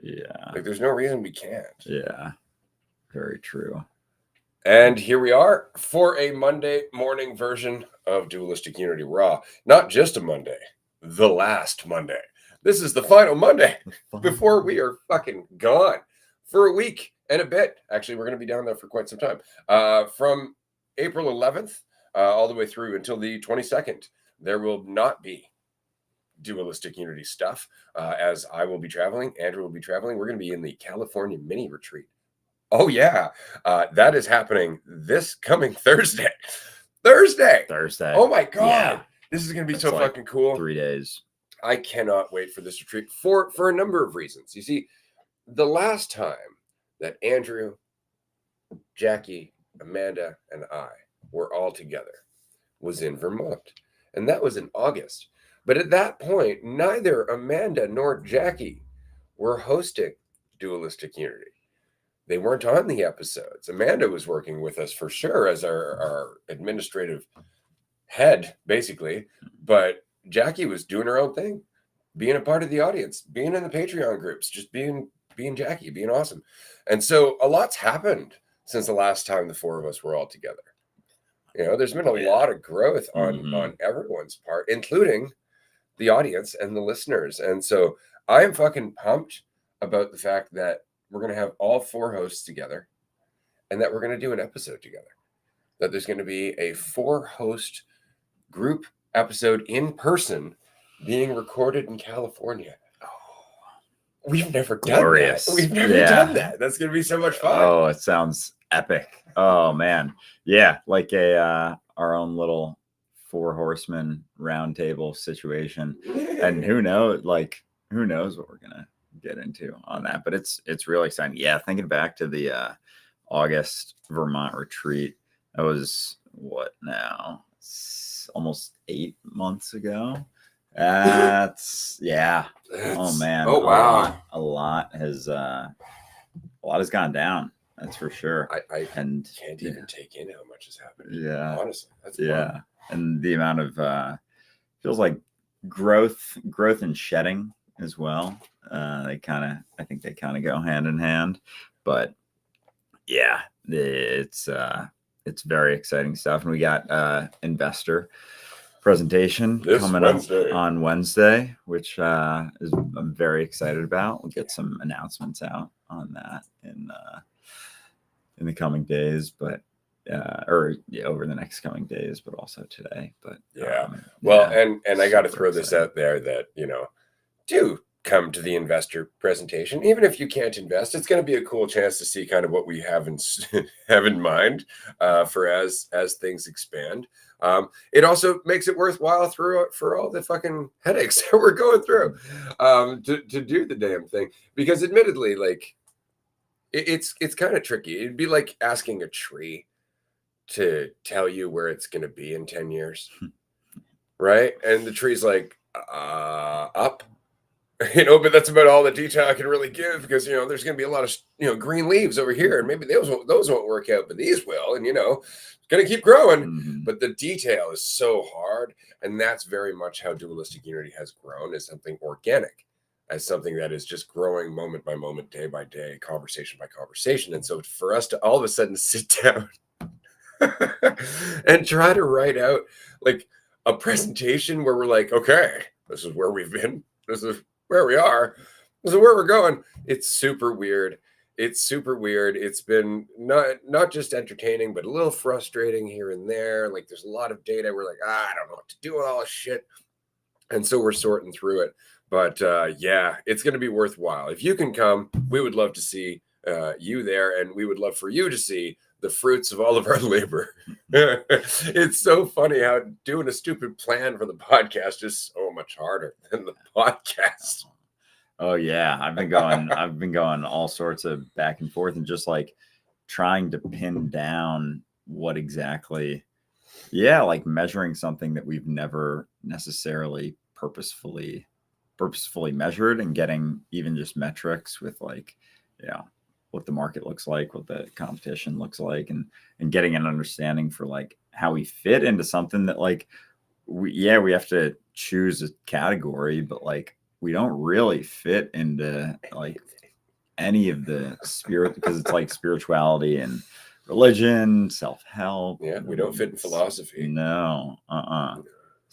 Yeah. Like, there's no reason we can't. Yeah. Very true. And here we are for a Monday morning version of Dualistic Unity Raw. Not just a Monday, the last Monday. This is the final Monday before we are fucking gone for a week and a bit. Actually, we're going to be down there for quite some time. From April 11th all the way through until the 22nd, there will not be Dualistic Unity stuff, as I will be traveling. Andrew will be traveling. We're going to be in the California mini retreat. Oh, yeah. That is happening this coming Thursday. Thursday. Oh, my God. Yeah. This is going to be so fucking cool. 3 days. I cannot wait for this retreat for a number of reasons. You see, the last time that Andrew, Jackie, Amanda, and I were all together was in Vermont. And that was in August. But at that point, neither Amanda nor Jackie were hosting Dualistic Unity. They weren't on the episodes. Amanda was working with us for sure as our administrative head, basically. But Jackie was doing her own thing, being a part of the audience, being in the Patreon groups, just being Jackie, being awesome. And so a lot's happened since the last time the four of us were all together. You know, there's been a lot of growth on everyone's part, including the audience and the listeners. And so I am fucking pumped about the fact that we're going to have all four hosts together and that we're going to do an episode together. That there's going to be a 4-host group episode in person being recorded in California. We've never done that. We've never done that. That's going to be so much fun. Oh, it sounds epic. Oh, man. Yeah, like our own little 4 horsemen roundtable situation. And who knows what we're going to get into on that. But it's really exciting. Yeah, thinking back to the August Vermont retreat, that was what now? It's almost 8 months ago. That's oh man. Oh wow. A lot has gone down. That's for sure. I can't even take in how much has happened. Yeah. Honestly. That's fun. And the amount of feels like growth and shedding as well. I think they kind of go hand in hand. But yeah, it's very exciting stuff. And we got investor presentation coming up on Wednesday, which I'm very excited about. We'll get some announcements out on that in the coming days, but over the next coming days, but also today. But and I got to throw this out there that, you know, do come to the investor presentation. Even if you can't invest, it's going to be a cool chance to see kind of what we have in mind for as things expand. It also makes it worthwhile for all the fucking headaches that we're going through to do the damn thing. Because admittedly, like, it's kind of tricky. It'd be like asking a tree to tell you where it's going to be in 10 years, right? And the tree's like, up. You know, but that's about all the detail I can really give, because, you know, there's going to be a lot of, you know, green leaves over here, and maybe those won't work out, but these will, and, you know, it's going to keep growing. Mm-hmm. But the detail is so hard, and that's very much how Dualistic Unity has grown, as something organic, as something that is just growing moment by moment, day by day, conversation by conversation. And so for us to all of a sudden sit down and try to write out like a presentation where we're like, okay, this is where we've been, this is where we are, this is where we're going. It's super weird. It's been not just entertaining, but a little frustrating here and there. Like, there's a lot of data. We're like, I don't know what to do with all this shit. And so we're sorting through it. But yeah, it's going to be worthwhile. If you can come, we would love to see you there. And we would love for you to see the fruits of all of our labor. It's so funny how doing a stupid plan for the podcast is so much harder than the podcast. Oh yeah, I've been going all sorts of back and forth, and just like trying to pin down what exactly, like measuring something that we've never necessarily purposefully measured, and getting even just metrics with, like, what the market looks like, what the competition looks like, and getting an understanding for like how we fit into something that, like, we have to choose a category, but like we don't really fit into like any of the spirit, because it's like spirituality and religion, self-help. Yeah, we don't fit in philosophy. No,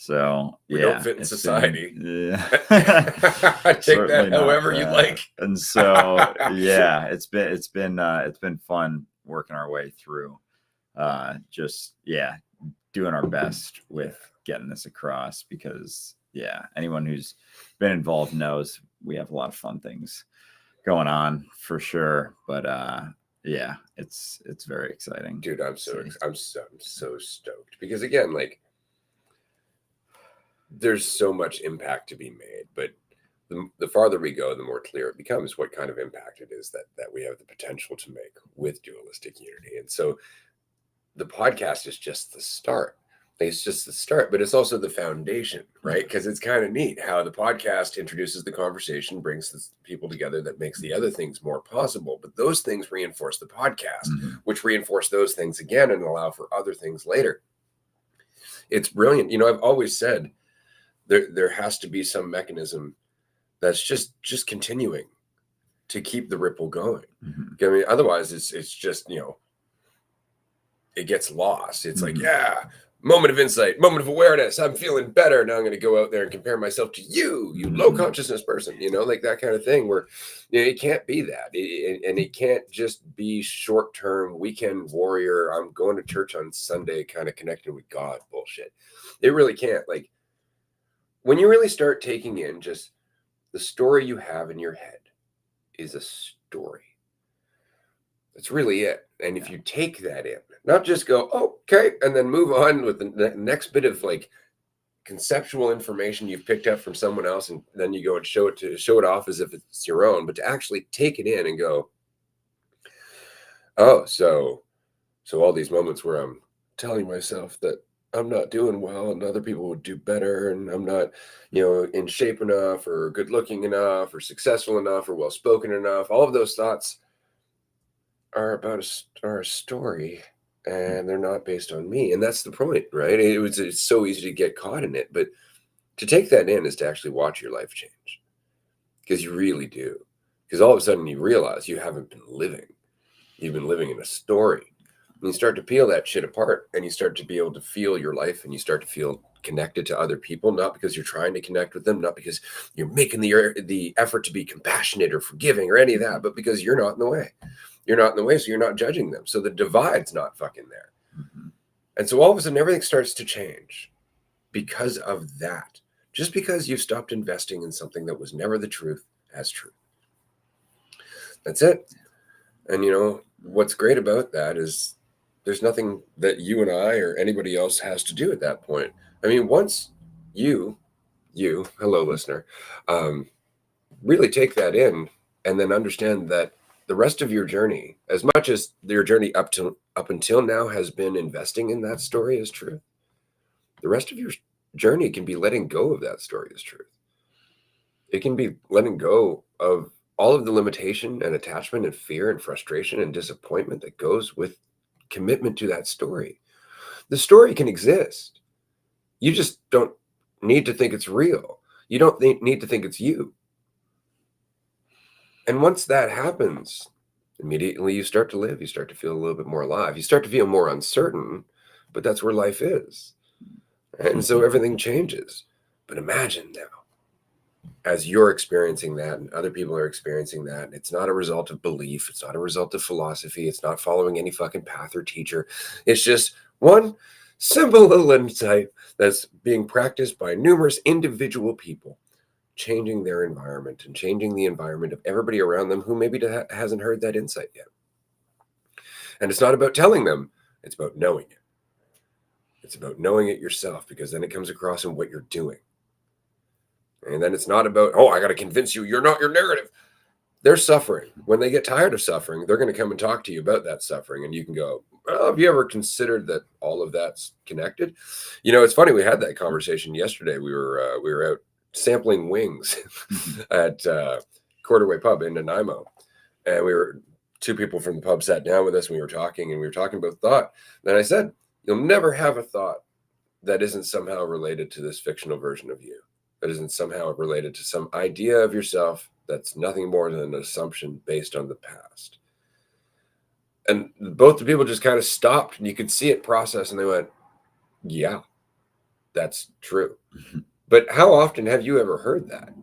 So we don't fit in society. Take that however you like. And so yeah, it's been fun working our way through. Just doing our best with getting this across, because anyone who's been involved knows we have a lot of fun things going on for sure. But it's very exciting, dude. I'm so stoked, because again, like, there's so much impact to be made, but the farther we go, the more clear it becomes what kind of impact it is that we have the potential to make with Dualistic Unity. And so the podcast is just the start. It's just the start, but it's also the foundation, right? Because it's kind of neat how the podcast introduces the conversation, brings the people together, that makes the other things more possible. But those things reinforce the podcast, which reinforce those things again and allow for other things later. It's brilliant. You know, I've always said there has to be some mechanism that's just continuing to keep the ripple going. I mean, otherwise it's just, you know, it gets lost. It's like, moment of insight, moment of awareness, I'm feeling better. Now I'm going to go out there and compare myself to you low consciousness person, you know, like that kind of thing, where, you know, it can't be that. And it can't just be short-term weekend warrior, I'm going to church on Sunday kind of connecting with God bullshit. It really can't. Like, when you really start taking in just the story you have in your head is a story. That's really it. And if you take that in, not just go, oh, okay, and then move on with the next bit of like conceptual information you've picked up from someone else, and then you go and show it off as if it's your own, but to actually take it in and go, oh, so all these moments where I'm telling myself that I'm not doing well and other people would do better, and I'm not, you know, in shape enough or good looking enough or successful enough or well spoken enough, all of those thoughts are about a story, and they're not based on me. And that's the point, right? It's so easy to get caught in it, but to take that in is to actually watch your life change, because you really do. Because all of a sudden you realize you haven't been living. You've been living in a story. And you start to peel that shit apart, and you start to be able to feel your life, and you start to feel connected to other people, not because you're trying to connect with them, not because you're making the effort to be compassionate or forgiving or any of that, but because you're not in the way. You're not in the way, so you're not judging them. So the divide's not fucking there. And so all of a sudden, everything starts to change because of that. Just because you've stopped investing in something that was never the truth as truth. That's it. And, you know, what's great about that is there's nothing that you and I or anybody else has to do at that point. I mean, once you, hello, listener, really take that in, and then understand that the rest of your journey, as much as your journey up until now has been investing in that story as truth, the rest of your journey can be letting go of that story as truth. It can be letting go of all of the limitation and attachment and fear and frustration and disappointment that goes with commitment to that story. The story can exist. You just don't need to think it's real. You don't need to think it's you. And once that happens, immediately you start to live. You start to feel a little bit more alive. You start to feel more uncertain, but that's where life is. And so everything changes. But imagine now, as you're experiencing that and other people are experiencing that, and it's not a result of belief, it's not a result of philosophy, it's not following any fucking path or teacher. It's just one simple little insight that's being practiced by numerous individual people, changing their environment and changing the environment of everybody around them who maybe hasn't heard that insight yet. And it's not about telling them, it's about knowing it. It's about knowing it yourself, because then it comes across in what you're doing. And then it's not about, oh, I got to convince you you're not your narrative. They're suffering. When they get tired of suffering, they're going to come and talk to you about that suffering. And you can go, well, have you ever considered that all of that's connected? You know, it's funny. We had that conversation yesterday. We were out sampling wings at Quarterway Pub in Nanaimo. And two people from the pub sat down with us, and we were talking about thought. And I said, you'll never have a thought that isn't somehow related to this fictional version of you, that isn't somehow related to some idea of yourself that's nothing more than an assumption based on the past. And both the people just kind of stopped, and you could see it process, and they went, yeah, that's true. But how often have you ever heard that?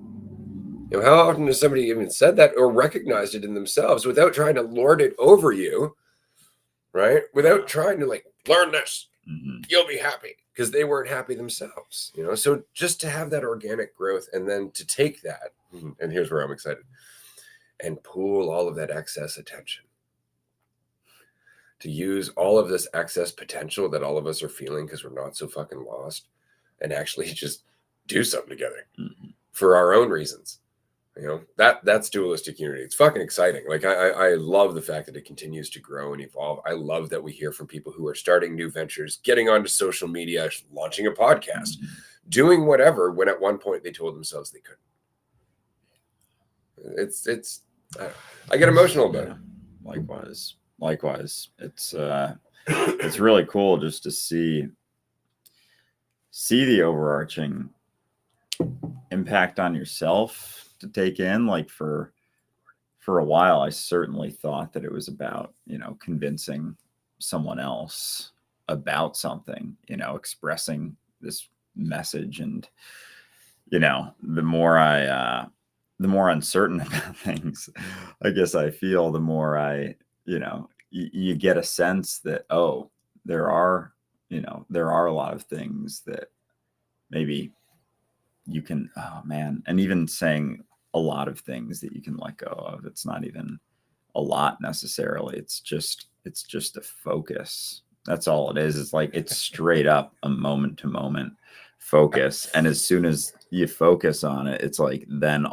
You know, how often has somebody even said that or recognized it in themselves without trying to lord it over you, right? Without trying to like, learn this, you'll be happy, because they weren't happy themselves, you know? So just to have that organic growth, and then to take that, and here's where I'm excited, and pool all of that excess attention, to use all of this excess potential that all of us are feeling because we're not so fucking lost, and actually just do something together for our own reasons. You know, that's dualistic unity. It's fucking exciting. Like I love the fact that it continues to grow and evolve. I love that we hear from people who are starting new ventures, getting onto social media, launching a podcast, doing whatever, when at one point they told themselves they couldn't. It's I get emotional about it. Likewise. It's really cool just to see the overarching impact on yourself to take in. Like for a while, I certainly thought that it was about, you know, convincing someone else about something, you know, expressing this message. And, you know, the more uncertain about things, I guess I feel, the more you know, you get a sense that, oh, there are a lot of things that maybe you can, oh man, and even saying a lot of things that you can let go of. It's not even a lot necessarily. It's just a focus. That's all it is. It's like, it's straight up a moment to moment focus. And as soon as you focus on it, it's like, then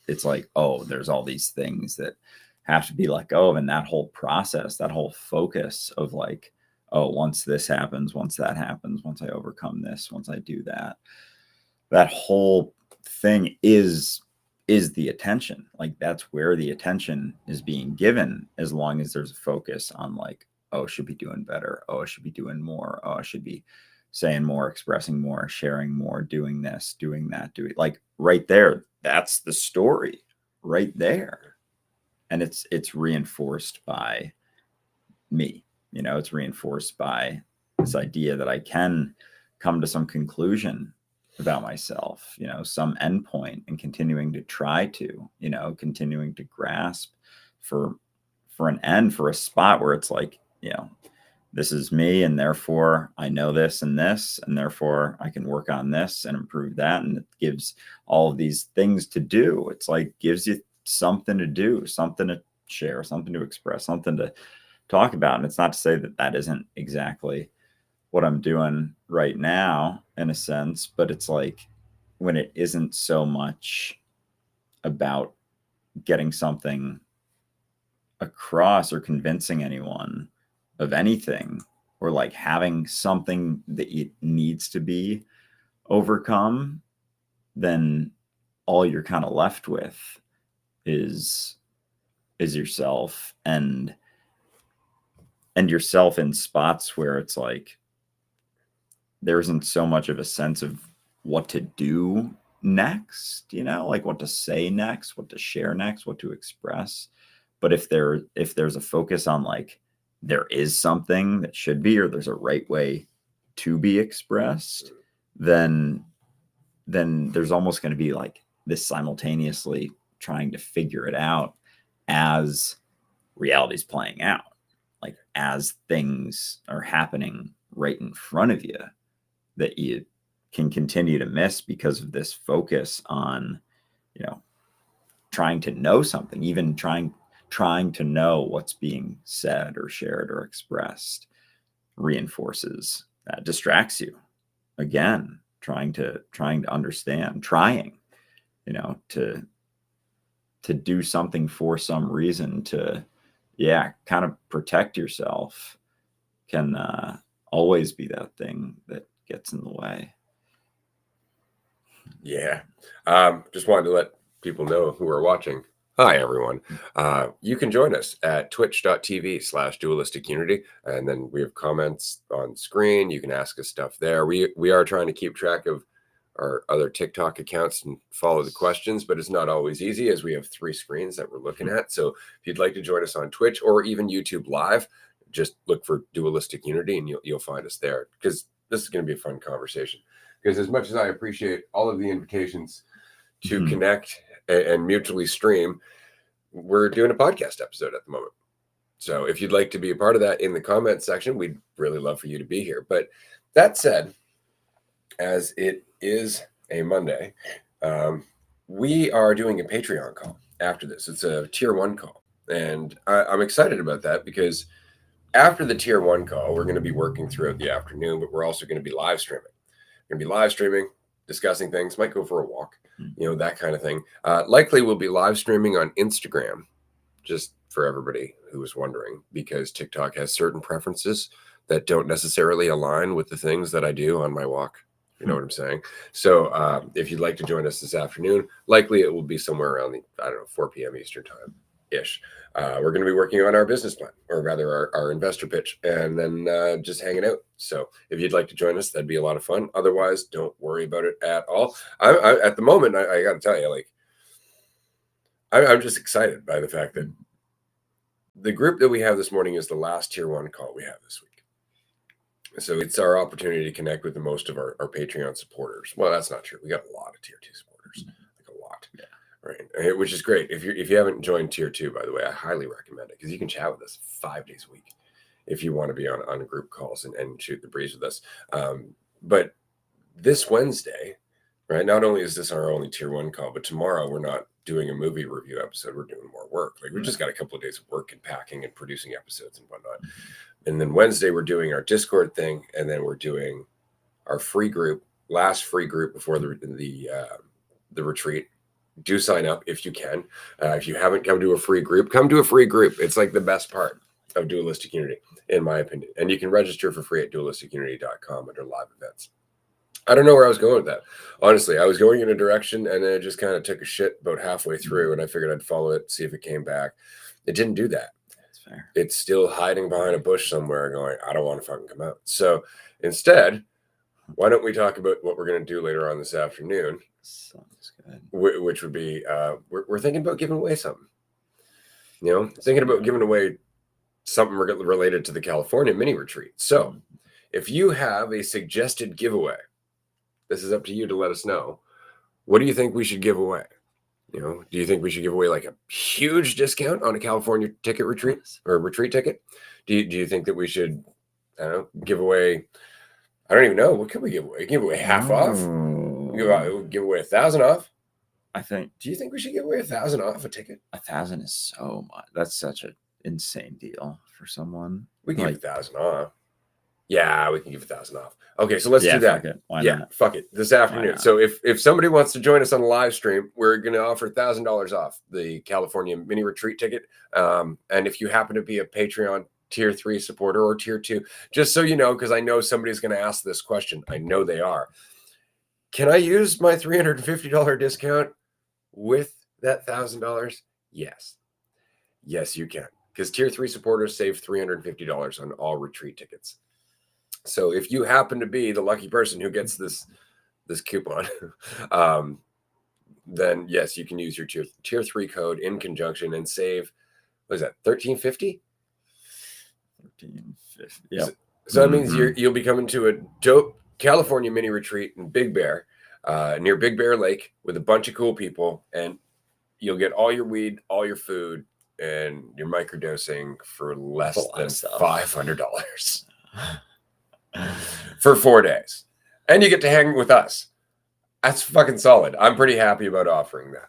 it's like, oh, there's all these things that have to be let go of. And that whole process, that whole focus of like, oh, once this happens, once that happens, once I overcome this, once I do that, that whole thing is the attention. Like, that's where the attention is being given, as long as there's a focus on like, oh, I should be doing better. Oh, I should be doing more. Oh, I should be saying more, expressing more, sharing more, doing this, doing that, doing, like, right there. That's the story right there. And it's reinforced by me, you know, it's reinforced by this idea that I can come to some conclusion about myself, you know, some endpoint, and continuing to try to, you know, continuing to grasp for an end, for a spot where it's like, you know, this is me, and therefore I know this, and therefore I can work on this and improve that. And it gives all of these things to do. It's like, gives you something to do, something to share, something to express, something to talk about. And it's not to say that that isn't exactly what I'm doing right now, in a sense, but it's like, when it isn't so much about getting something across or convincing anyone of anything, or like having something that it needs to be overcome, then all you're kind of left with is yourself, and yourself in spots where it's like, there isn't so much of a sense of what to do next, you know, like what to say next, what to share next, what to express. But if there's a focus on like, there is something that should be, or there's a right way to be expressed, then there's almost going to be like this simultaneously trying to figure it out as reality's playing out, like as things are happening right in front of you, that you can continue to miss because of this focus on, you know, trying to know something, even trying to know what's being said or shared or expressed, reinforces that, distracts you. Again, trying to understand, you know, to do something for some reason, to, yeah, kind of protect yourself, can always be that thing that gets in the way. Yeah. Just wanted to let people know who are watching. Hi, everyone. You can join us at twitch.tv/dualistic unity. And then we have comments on screen. You can ask us stuff there. We are trying to keep track of our other TikTok accounts and follow the questions, but it's not always easy as we have 3 screens that we're looking at. So if you'd like to join us on Twitch or even YouTube Live, just look for Dualistic Unity and you'll find us there, because this is going to be a fun conversation. Because as much as I appreciate all of the invitations to connect and mutually stream, we're doing a podcast episode at the moment. So if you'd like to be a part of that in the comments section, we'd really love for you to be here. But that said, as it is a Monday, we are doing a Patreon call after this. It's a tier 1 call. And I'm excited about that, because after the tier 1 call, we're going to be working throughout the afternoon, but we're also going to be live streaming. We're going to be live streaming, discussing things, might go for a walk, that kind of thing. Likely we'll be live streaming on Instagram, just for everybody who was wondering, because TikTok has certain preferences that don't necessarily align with the things that I do on my walk. You know what I'm saying? So if you'd like to join us this afternoon, likely it will be somewhere around 4 p.m. Eastern time-ish. We're going to be working on our business plan, or rather our investor pitch, and then just hanging out. So if you'd like to join us, that'd be a lot of fun. Otherwise, don't worry about it at all. I at the moment, I got to tell you, like, I'm just excited by the fact that the group that we have this morning is the last tier 1 call we have this week. So it's our opportunity to connect with the most of our Patreon supporters. Well, that's not true. We got a lot of tier 2 supporters, like a lot. Yeah. Right. Which is great. If you haven't joined tier 2, by the way, I highly recommend it, because you can chat with us 5 days a week if you want to be on group calls and shoot the breeze with us. But this Wednesday, right, not only is this our only tier 1 call, but tomorrow we're not doing a movie review episode. We're doing more work. Like, we just got a couple of days of work and packing and producing episodes and whatnot. And then Wednesday we're doing our Discord thing, and then we're doing our free group, last free group before the retreat. Do sign up if you can. If you haven't come to a free group, come to a free group. It's like the best part of Dualistic Unity, in my opinion. And you can register for free at dualisticunity.com under live events. I don't know where I was going with that. Honestly, I was going in a direction, and then it just kind of took a shit about halfway through, and I figured I'd follow it, see if it came back. It didn't do that. That's fair. It's still hiding behind a bush somewhere going, I don't want to fucking come out. So instead, why don't we talk about what we're going to do later on this afternoon? Sounds good. Which would be, we're thinking about giving away something. Thinking about giving away something related to the California mini retreat. So if you have a suggested giveaway, this is up to you to let us know. What do you think we should give away? Do you think we should give away like a huge discount on a California ticket retreat or retreat ticket? Do you think that we should, give away? I don't even know. What could we give away? Give away half off? Give away 1,000 off? Do you think we should give away 1,000 off a ticket? 1,000 is so much. That's such an insane deal for someone. We can give 1,000 off. Yeah, we can give 1,000 off. Okay, so let's do that. Fuck it. Why not? Fuck it. This afternoon. So if somebody wants to join us on a live stream, we're going to offer $1,000 off the California mini retreat ticket. And if you happen to be a Patreon tier 3 supporter or tier 2, just so you know, because I know somebody's going to ask this question. I know they are. Can I use my $350 discount with that $1,000? Yes. Yes, you can. Because tier 3 supporters save $350 on all retreat tickets. So if you happen to be the lucky person who gets this coupon, then yes, you can use your tier 3 code in conjunction and save. What is that? $1,350? $1,350. Yeah. So that means you'll be coming to a dope California mini retreat in Big Bear, near Big Bear Lake, with a bunch of cool people, and you'll get all your weed, all your food, and your microdosing for less than $500. For 4 days, and you get to hang with us. That's fucking solid. I'm pretty happy about offering that.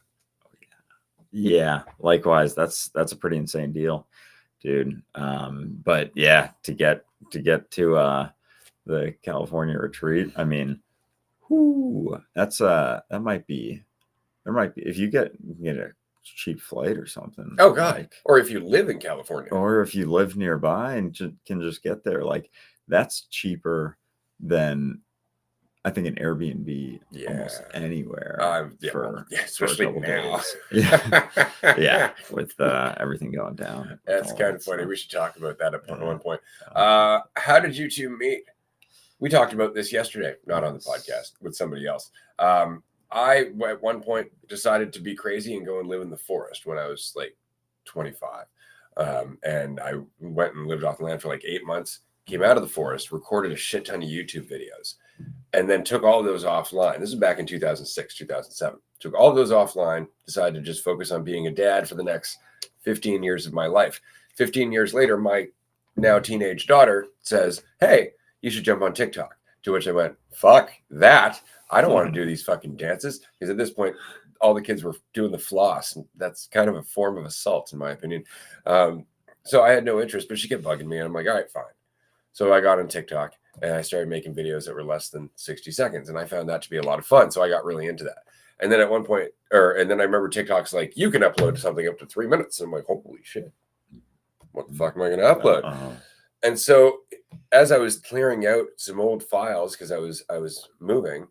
Yeah, likewise. That's a pretty insane deal, dude. But yeah, to get to the California retreat, I mean, that's that might be if you get a cheap flight or something. Oh god. Or if you live in California, or if you live nearby and can just get there, like, that's cheaper than I think an Airbnb almost anywhere. Especially now. Yeah, with everything going down. That's kind of funny. We should talk about that at one point. How did you two meet? We talked about this yesterday, not on the podcast, with somebody else. I, at one point, decided to be crazy and go and live in the forest when I was like 25. And I went and lived off the land for like 8 months, came out of the forest, recorded a shit ton of YouTube videos, and then took all of those offline. This is back in 2006, 2007. Took all of those offline, decided to just focus on being a dad for the next 15 years of my life. 15 years later, my now teenage daughter says, hey, you should jump on TikTok. To which I went, fuck that. I don't want to do these fucking dances. Because at this point, all the kids were doing the floss. And that's kind of a form of assault, in my opinion. So I had no interest, but she kept bugging me. And I'm like, all right, fine. So I got on TikTok and I started making videos that were less than 60 seconds. And I found that to be a lot of fun. So I got really into that. And then at one point, and then I remember TikTok's like, you can upload something up to 3 minutes. And I'm like, holy shit. What the fuck am I going to upload? And so as I was clearing out some old files, because I was moving,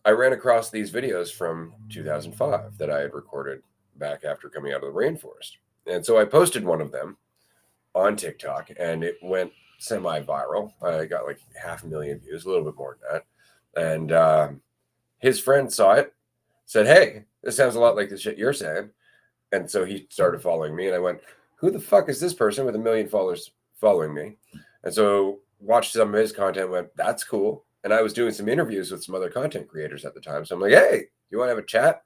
I ran across these videos from 2005 that I had recorded back after coming out of the rainforest. And so I posted one of them on TikTok and it went semi-viral. I got like 500,000 views, a little bit more than that. And his friend saw it, said, hey, this sounds a lot like the shit you're saying. And so he started following me and I went, who the fuck is this person with 1 million followers following me? And so watched some of his content, went, that's cool. And I was doing some interviews with some other content creators at the time. So I'm like, hey, you want to have a chat?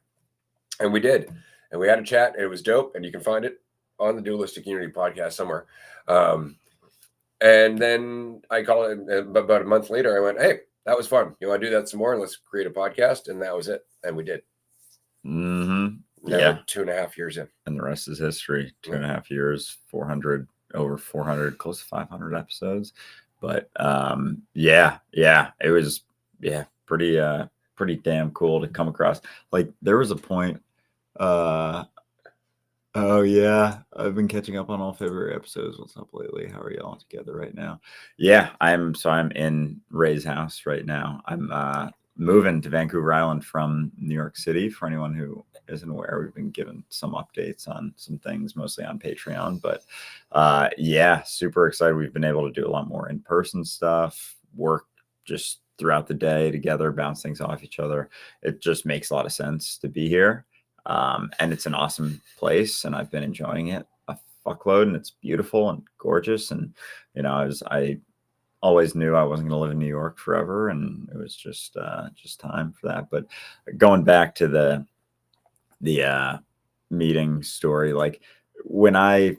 And we did. And we had a chat and it was dope. And you can find it on the Dualistic Unity podcast somewhere. And then I call it about a month later, I went, hey, that was fun. You want to do that some more? And let's create a podcast. And that was it. And we did. Mm-hmm. Now yeah. We're 2.5 years in. And the rest is history. 2.5 years, 400, over 400, close to 500 episodes. But it was pretty damn cool to come across. Like there was a point. Oh yeah, I've been catching up on all February episodes. What's up lately? How are y'all together right now? Yeah, I'm in Ray's house right now. I'm moving to Vancouver Island from New York City. For anyone who isn't aware, we've been given some updates on some things, mostly on Patreon. But super excited. We've been able to do a lot more in-person stuff, work just throughout the day together, bounce things off each other. It just makes a lot of sense to be here. And it's an awesome place and I've been enjoying it a fuckload and it's beautiful and gorgeous. And, I always knew I wasn't going to live in New York forever. And it was just time for that. But going back to the meeting story, like when I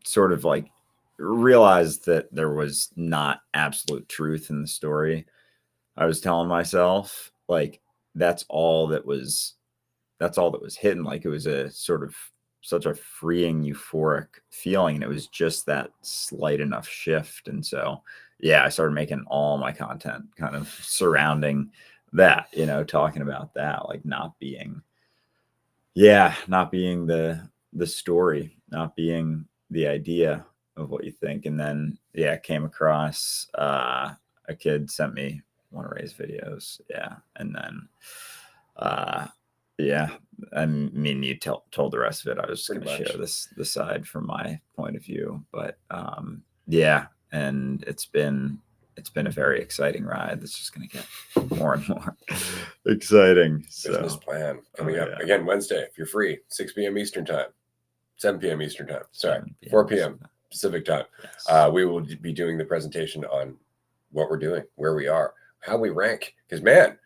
sort of like realized that there was not absolute truth in the story, I was telling myself like, that's all that was hidden. Like it was a sort of such a freeing, euphoric feeling. And it was just that slight enough shift. And so, I started making all my content kind of surrounding that, talking about that, like not being the story, not being the idea of what you think. And then, came across, a kid sent me one of Ray's videos. Yeah. And then, I mean, you told the rest of it. I was just going to share the side from my point of view, but and it's been a very exciting ride. That's just going to get more and more exciting. Business plan coming up again Wednesday. If you're free, 6 p.m. Eastern time, 7 p.m. Eastern time. Sorry, 4 p.m. Pacific time. Yes. We will be doing the presentation on what we're doing, where we are, how we rank. Because man,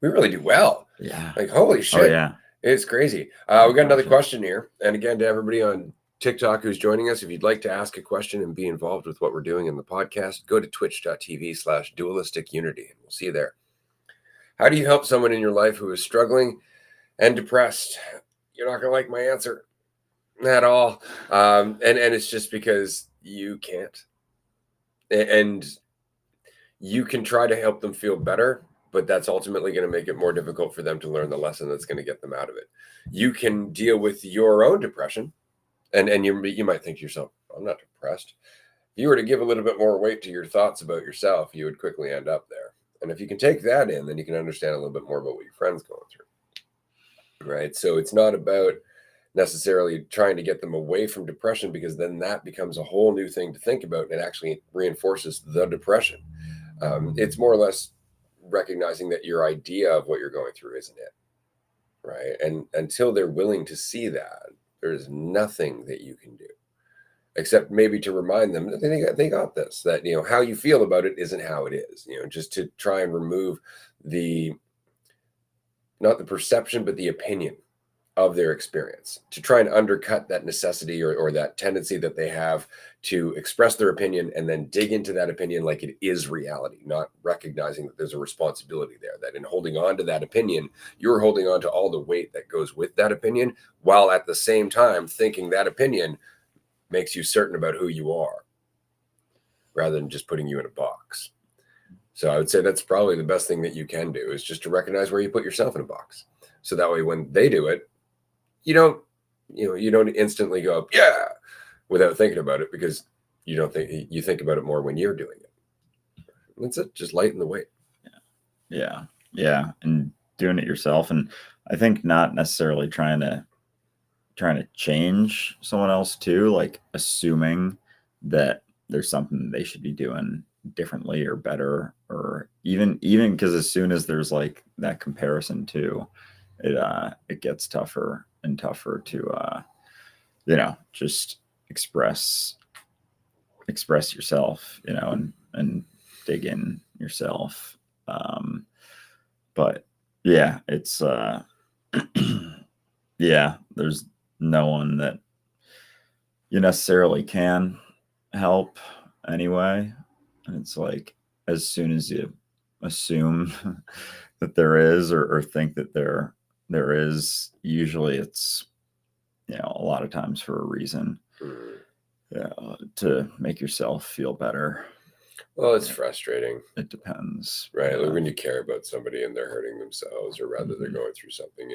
we really do well. Yeah. Like, holy shit. Oh, yeah. It's crazy. We got another question here. And again, to everybody on TikTok who's joining us, if you'd like to ask a question and be involved with what we're doing in the podcast, go to twitch.tv/dualistic unity and we'll see you there. How do you help someone in your life who is struggling and depressed? You're not going to like my answer at all. And it's just because you can't. And you can try to help them feel better, but that's ultimately going to make it more difficult for them to learn the lesson that's going to get them out of it. You can deal with your own depression, and you might think to yourself, I'm not depressed. If you were to give a little bit more weight to your thoughts about yourself, you would quickly end up there. And if you can take that in, then you can understand a little bit more about what your friend's going through, right? So it's not about necessarily trying to get them away from depression, because then that becomes a whole new thing to think about and it actually reinforces the depression. It's more or less recognizing that your idea of what you're going through isn't it, right? And until they're willing to see that, there's nothing that you can do except maybe to remind them that they got this, that, how you feel about it isn't how it is, just to try and remove the, not the perception, but the opinion of their experience, to try and undercut that necessity or that tendency that they have to express their opinion and then dig into that opinion like it is reality, not recognizing that there's a responsibility there, that in holding on to that opinion, you're holding on to all the weight that goes with that opinion, while at the same time thinking that opinion makes you certain about who you are rather than just putting you in a box. So I would say that's probably the best thing that you can do, is just to recognize where you put yourself in a box. So that way, when they do it, you don't instantly go, yeah, without thinking about it, because you think about it more when you're doing it. That's it. Just lighten the weight. Yeah. And doing it yourself. And I think not necessarily trying to change someone else too, like assuming that there's something they should be doing differently or better, or even because as soon as there's like that comparison too, it gets tougher and tougher to just express yourself, and dig in yourself. But yeah, it's yeah, there's no one that you necessarily can help anyway. And it's like, as soon as you assume that there is, or think that there is, usually it's, a lot of times for a reason. Yeah, to make yourself feel better. Well, it's frustrating. It depends. Right. Like when you care about somebody and they're hurting themselves, or rather they're going through something,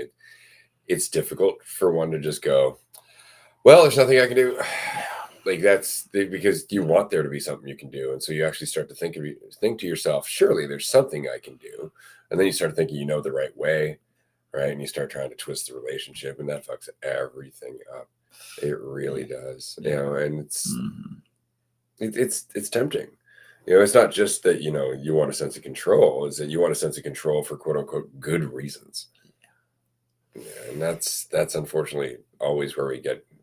it's difficult for one to just go, well, there's nothing I can do. Like that's because you want there to be something you can do. And so you actually start to think to yourself, surely there's something I can do. And then you start thinking, the right way. Right. And you start trying to twist the relationship, and that fucks everything up. It really does. And it's tempting. It's not just that, you want a sense of control, is that you want a sense of control for quote unquote good reasons. Yeah, and that's unfortunately always where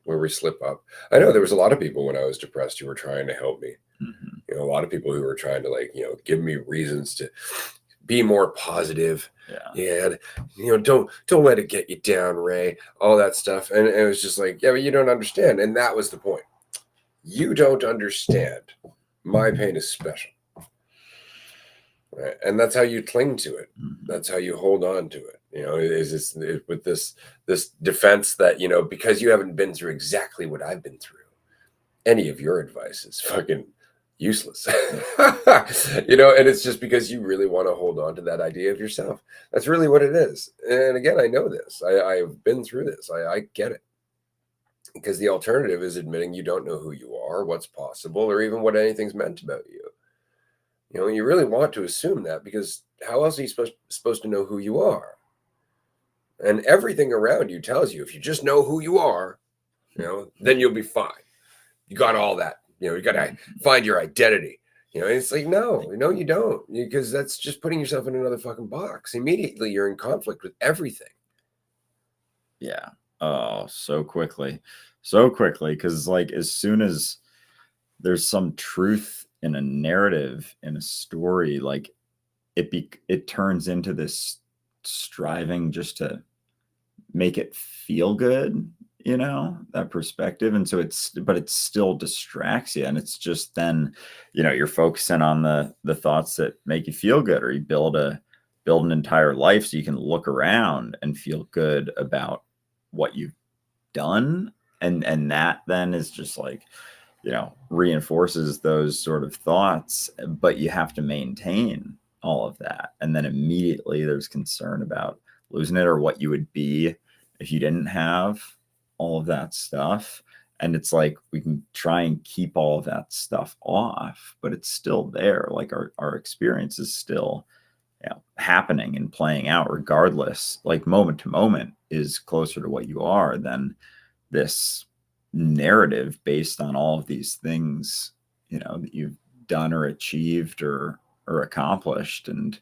we slip up. I know there was a lot of people when I was depressed who were trying to help me. A lot of people who were trying to give me reasons to be more positive. Don't let it get you down, Ray, all that stuff. And it was just like, yeah, but you don't understand. And that was the point. You don't understand. My pain is special. Right? And that's how you cling to it. That's how you hold on to it. With this defense that, because you haven't been through exactly what I've been through, any of your advice is fucking useless. And it's just because you really want to hold on to that idea of yourself. That's really what it is. And again, I know this. I've been through this. I get it. Because the alternative is admitting you don't know who you are, what's possible, or even what anything's meant about you. You really want to assume that, because how else are you supposed to know who you are? And everything around you tells you, if you just know who you are, then you'll be fine. You got all that. You got to find your identity. And it's like, no, you don't, because that's just putting yourself in another fucking box. Immediately, you're in conflict with everything. Yeah. Oh, so quickly. Because like, as soon as there's some truth in a narrative, in a story, like it turns into this striving just to make it feel good, that perspective. And so it still distracts you. And it's just then, you're focusing on the thoughts that make you feel good, or you build an entire life so you can look around and feel good about what you've done. And that then is just like, reinforces those sort of thoughts, but you have to maintain all of that. And then immediately there's concern about losing it, or what you would be if you didn't have all of that stuff. And it's like, we can try and keep all of that stuff off, but it's still there. Like our experience is still happening and playing out regardless. Like moment to moment is closer to what you are than this narrative based on all of these things, that you've done or achieved or are accomplished, and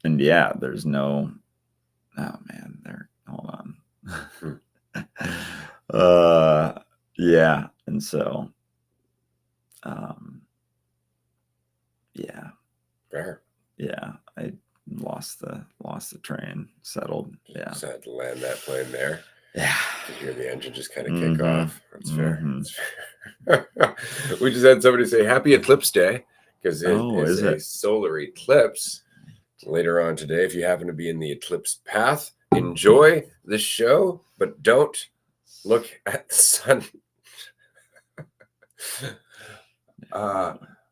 yeah, there's no, oh man, there, hold on. Yeah, and so yeah, Fair. yeah, I lost the train, settled. Yeah, Just had to land that plane there. yeah, To hear the engine just kind of kick off. That's fair. Mhm. That's fair. We just had somebody say Happy Eclipse Day because it Oh, is is a it? solar eclipse later on today. If you happen to be in the eclipse path, enjoy the show, but don't look at the sun.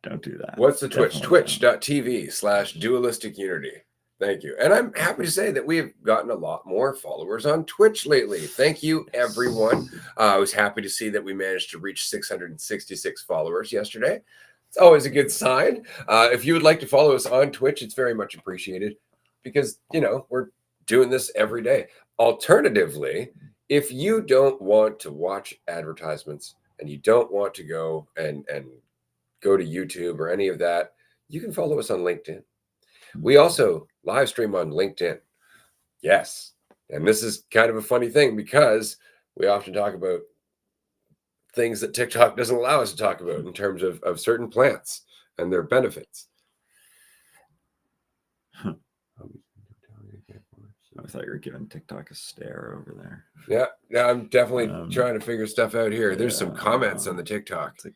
Don't do that. What's the Twitch? Definitely don't. Twitch.tv/Dualistic Unity. Thank you. And I'm happy to say that we have gotten a lot more followers on Twitch lately. Thank you, everyone. I was happy to see that we managed to reach 666 followers yesterday. It's always a good sign. If you would like to follow us on Twitch, it's very much appreciated because, you know, we're doing this every day. Alternatively, if you don't want to watch advertisements and you don't want to go and go to YouTube or any of that, you can follow us on LinkedIn. We also live stream on LinkedIn. Yes. And this is kind of a funny thing because we often talk about things that TikTok doesn't allow us to talk about in terms of certain plants and their benefits. I thought you were giving TikTok a stare over there. Yeah, I'm definitely trying to figure stuff out here. There's some comments on the TikTok. It's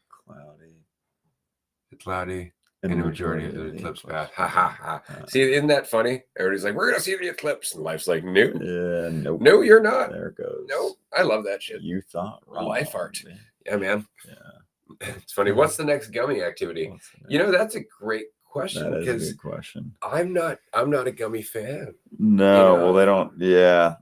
cloudy. in In the a majority of majority the of the eclipse eclipse. path. Ha ha ha. See, isn't that funny? Everybody's like, we're gonna see the eclipse. And life's like, no. Yeah, nope. No, you're not. There it goes. No, I love that shit. You thought wrong. Life art. Yeah, man. Yeah. It's funny. What's the next gummy activity? You know, that's a great question. That is a because good question. I'm not a gummy fan. No, You know? well, they don't. Yeah,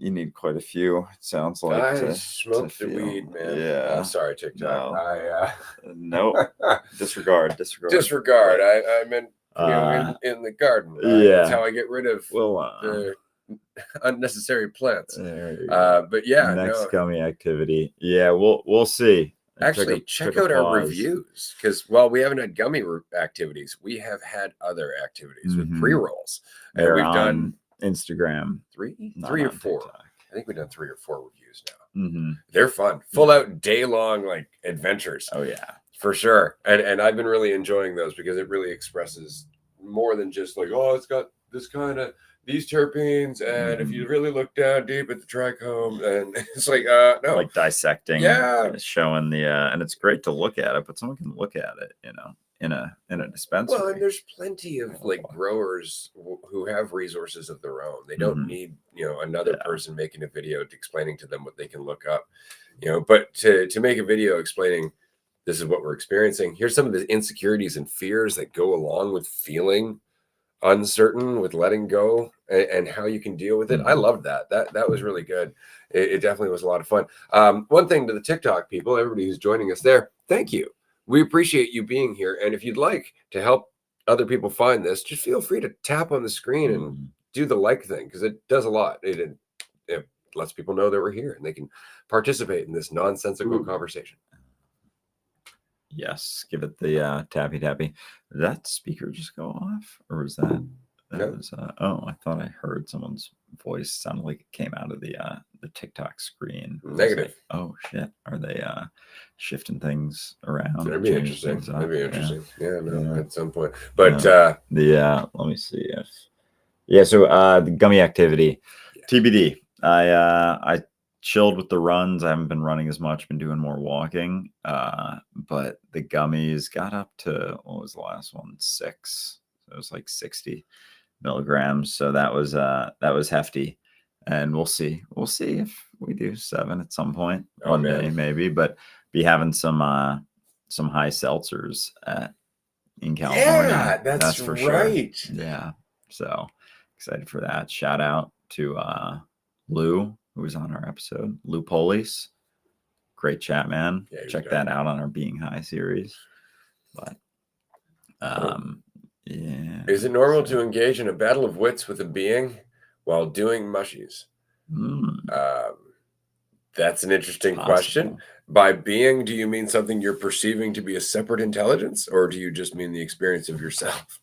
you need quite a few. It sounds like I smoked the feel. weed, man. Yeah. Oh, sorry, TikTok. No. Disregard. Disregard. I meant, you know, in the garden. Yeah. That's how I get rid of the unnecessary plants. But yeah, next gummy activity. Yeah, we'll see. Actually, check out our reviews because while we haven't had gummy activities, we have had other activities with pre-rolls. And we've done Instagram three or four. TikTok. I think we've done 3 or 4 reviews now. They're fun, full out day-long like adventures. Oh yeah, for sure. And I've been really enjoying those because it really expresses more than just like, oh, it's got this kind of these terpenes, and if you really look down deep at the trichome, and it's like no, like dissecting, showing the and it's great to look at it, but someone can look at it, you know, in a dispensary. Well, and there's plenty of like growers who have resources of their own. They don't need, you know, another person making a video explaining to them what they can look up, you know. But to make a video explaining this is what we're experiencing, here's some of the insecurities and fears that go along with feeling uncertain, with letting go, and how you can deal with it. I loved that. That was really good. It definitely was a lot of fun. One thing to the TikTok people, everybody who's joining us there, thank you. We appreciate you being here. And if you'd like to help other people find this, just feel free to tap on the screen and do the like thing, because it does a lot. It lets people know that we're here and they can participate in this nonsensical conversation. Yes, give it the tappy. Did that speaker just go off, or was that was oh, I thought I heard someone's voice sounded like it came out of the TikTok screen. Negative. Like, oh shit, are they shifting things around? That'd be interesting. That'd be interesting. Yeah, at some point. But let me see if so the gummy activity, TBD. I chilled with the runs. I haven't been running as much, been doing more walking. But the gummies got up to, what was the last one? 6. So it was like 60 milligrams. So that was hefty. And we'll see if we do 7 at some point one day, maybe. But be having some high seltzers in California. Yeah, that's for right. Sure. Yeah. So excited for that. Shout out to Lou, who was on our episode, Lou Polis. Great chat, man. Yeah, check that out on our Being High series. But yeah. Is it normal to engage in a battle of wits with a being while doing mushies? That's an interesting possible. question. By being, do you mean something you're perceiving to be a separate intelligence, or do you just mean the experience of yourself?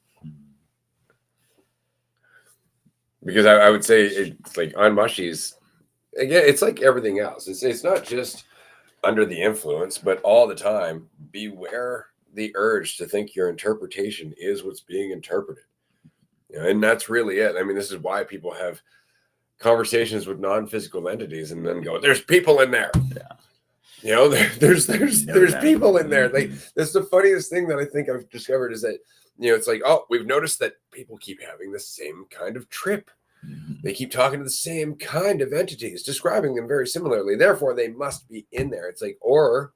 Because I would say it's like on mushies, again, it's like everything else. It's not just under the influence, but all the time. Beware the urge to think your interpretation is what's being interpreted. You know, and that's really it. I mean, this is why people have conversations with non-physical entities and then go, "There's people in there." Yeah. You know, there's that. people in there. Mhm. That's the funniest thing that I think I've discovered is that, you know, it's like, oh, we've noticed that people keep having the same kind of trip. Mhm. They keep talking to the same kind of entities, describing them very similarly. Therefore, they must be in there. It's like, or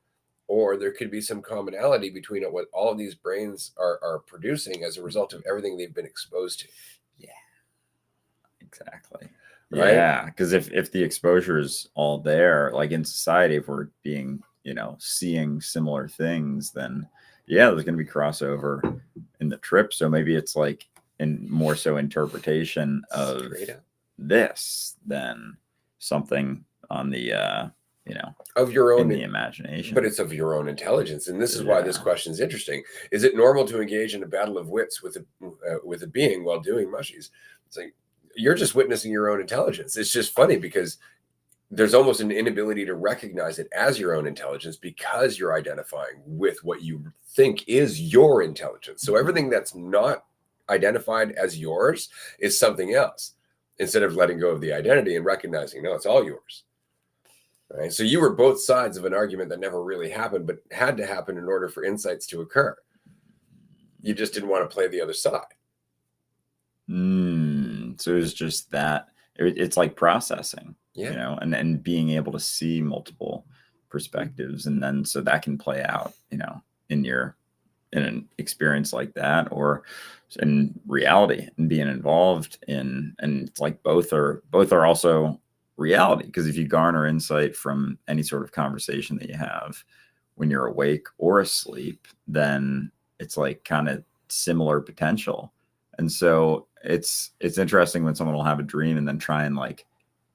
there could be some commonality between what all of these brains are producing as a result of everything they've been exposed to. Yeah, exactly. Right? Yeah, because if the exposure is all there, like in society, if we're being, seeing similar things, then yeah, there's going to be crossover in the trip. So maybe it's like in more so interpretation of Straight up. this than something on the Of your in own, the imagination. but it's of your own intelligence, and this is why this Yeah. question is interesting. Is it normal to engage in a battle of wits with a being while doing mushies? It's like you're just witnessing your own intelligence. It's just funny because there's almost an inability to recognize it as your own intelligence because you're identifying with what you think is your intelligence. So everything that's not identified as yours is something else, instead of letting go of the identity and recognizing, no, it's all yours. Right? So you were both sides of an argument that never really happened, but had to happen in order for insights to occur. You just didn't want to play the other side. So it's just that it's like processing, Yeah. and being able to see multiple perspectives, and then so that can play out, in an experience like that, or in reality, and being involved in, and it's like both are also reality, because if you garner insight from any sort of conversation that you have when you're awake or asleep, then it's like kind of similar potential. And so it's interesting when someone will have a dream and then try and like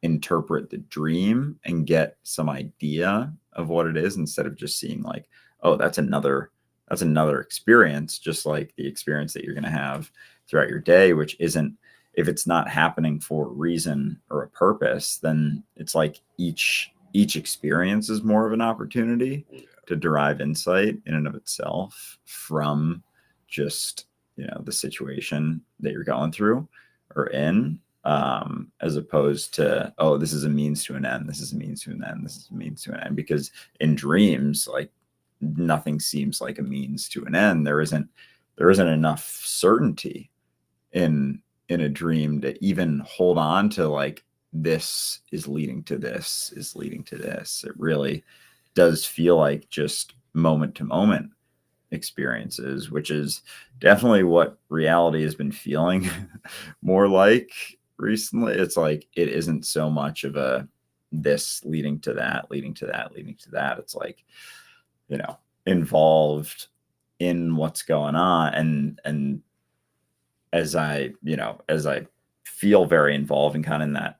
interpret the dream and get some idea of what it is, instead of just seeing like, oh, that's another experience, just like the experience that you're going to have throughout your day, which isn't, if it's not happening for a reason or a purpose, then it's like each experience is more of an opportunity to derive insight in and of itself from just, the situation that you're going through or in, as opposed to, oh, this is a means to an end, this is a means to an end, this is a means to an end. Because in dreams, like, nothing seems like a means to an end. There isn't enough certainty in a dream to even hold on to, like, this is leading to this is leading to this. It really does feel like just moment to moment experiences, which is definitely what reality has been feeling more like recently. It's like it isn't so much of a this leading to that, leading to that, leading to that. It's like, involved in what's going on. And as I feel very involved and kind of in that,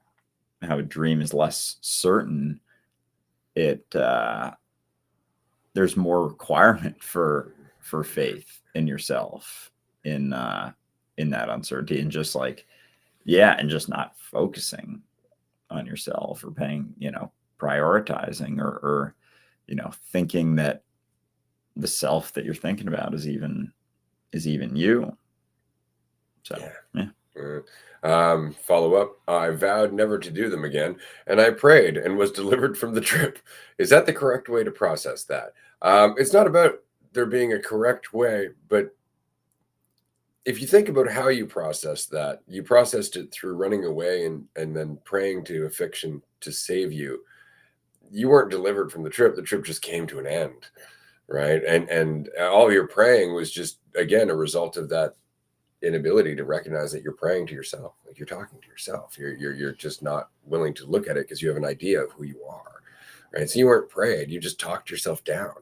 how a dream is less certain, it there's more requirement for faith in yourself, in that uncertainty, and just like, yeah, and just not focusing on yourself, or paying, prioritizing, or thinking that the self that you're thinking about is even you. So yeah. Follow up. I vowed never to do them again, and I prayed and was delivered from the trip. Is that the correct way to process that? It's not about there being a correct way, but if you think about how you process that, you processed it through running away and then praying to a fiction to save you. You weren't delivered from the trip. The trip just came to an end, right? And all your praying was just, again, a result of that inability to recognize that you're praying to yourself, like you're talking to yourself. You're just not willing to look at it because you have an idea of who you are, right? So you weren't prayed, you just talked yourself down,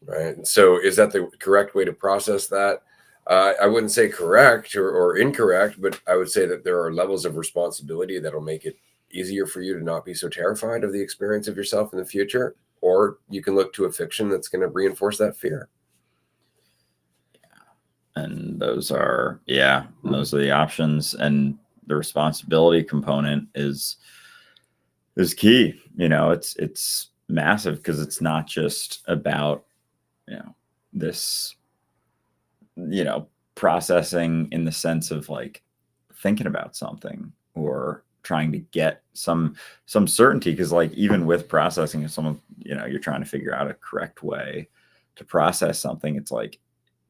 right? And so is that the correct way to process that? I wouldn't say correct or incorrect, but I would say that there are levels of responsibility that'll make it easier for you to not be so terrified of the experience of yourself in the future, or you can look to a fiction that's going to reinforce that fear. And those are the options. And the responsibility component is key. It's massive, because it's not just about this processing in the sense of like thinking about something or trying to get some certainty, because like even with processing, if someone you're trying to figure out a correct way to process something, it's like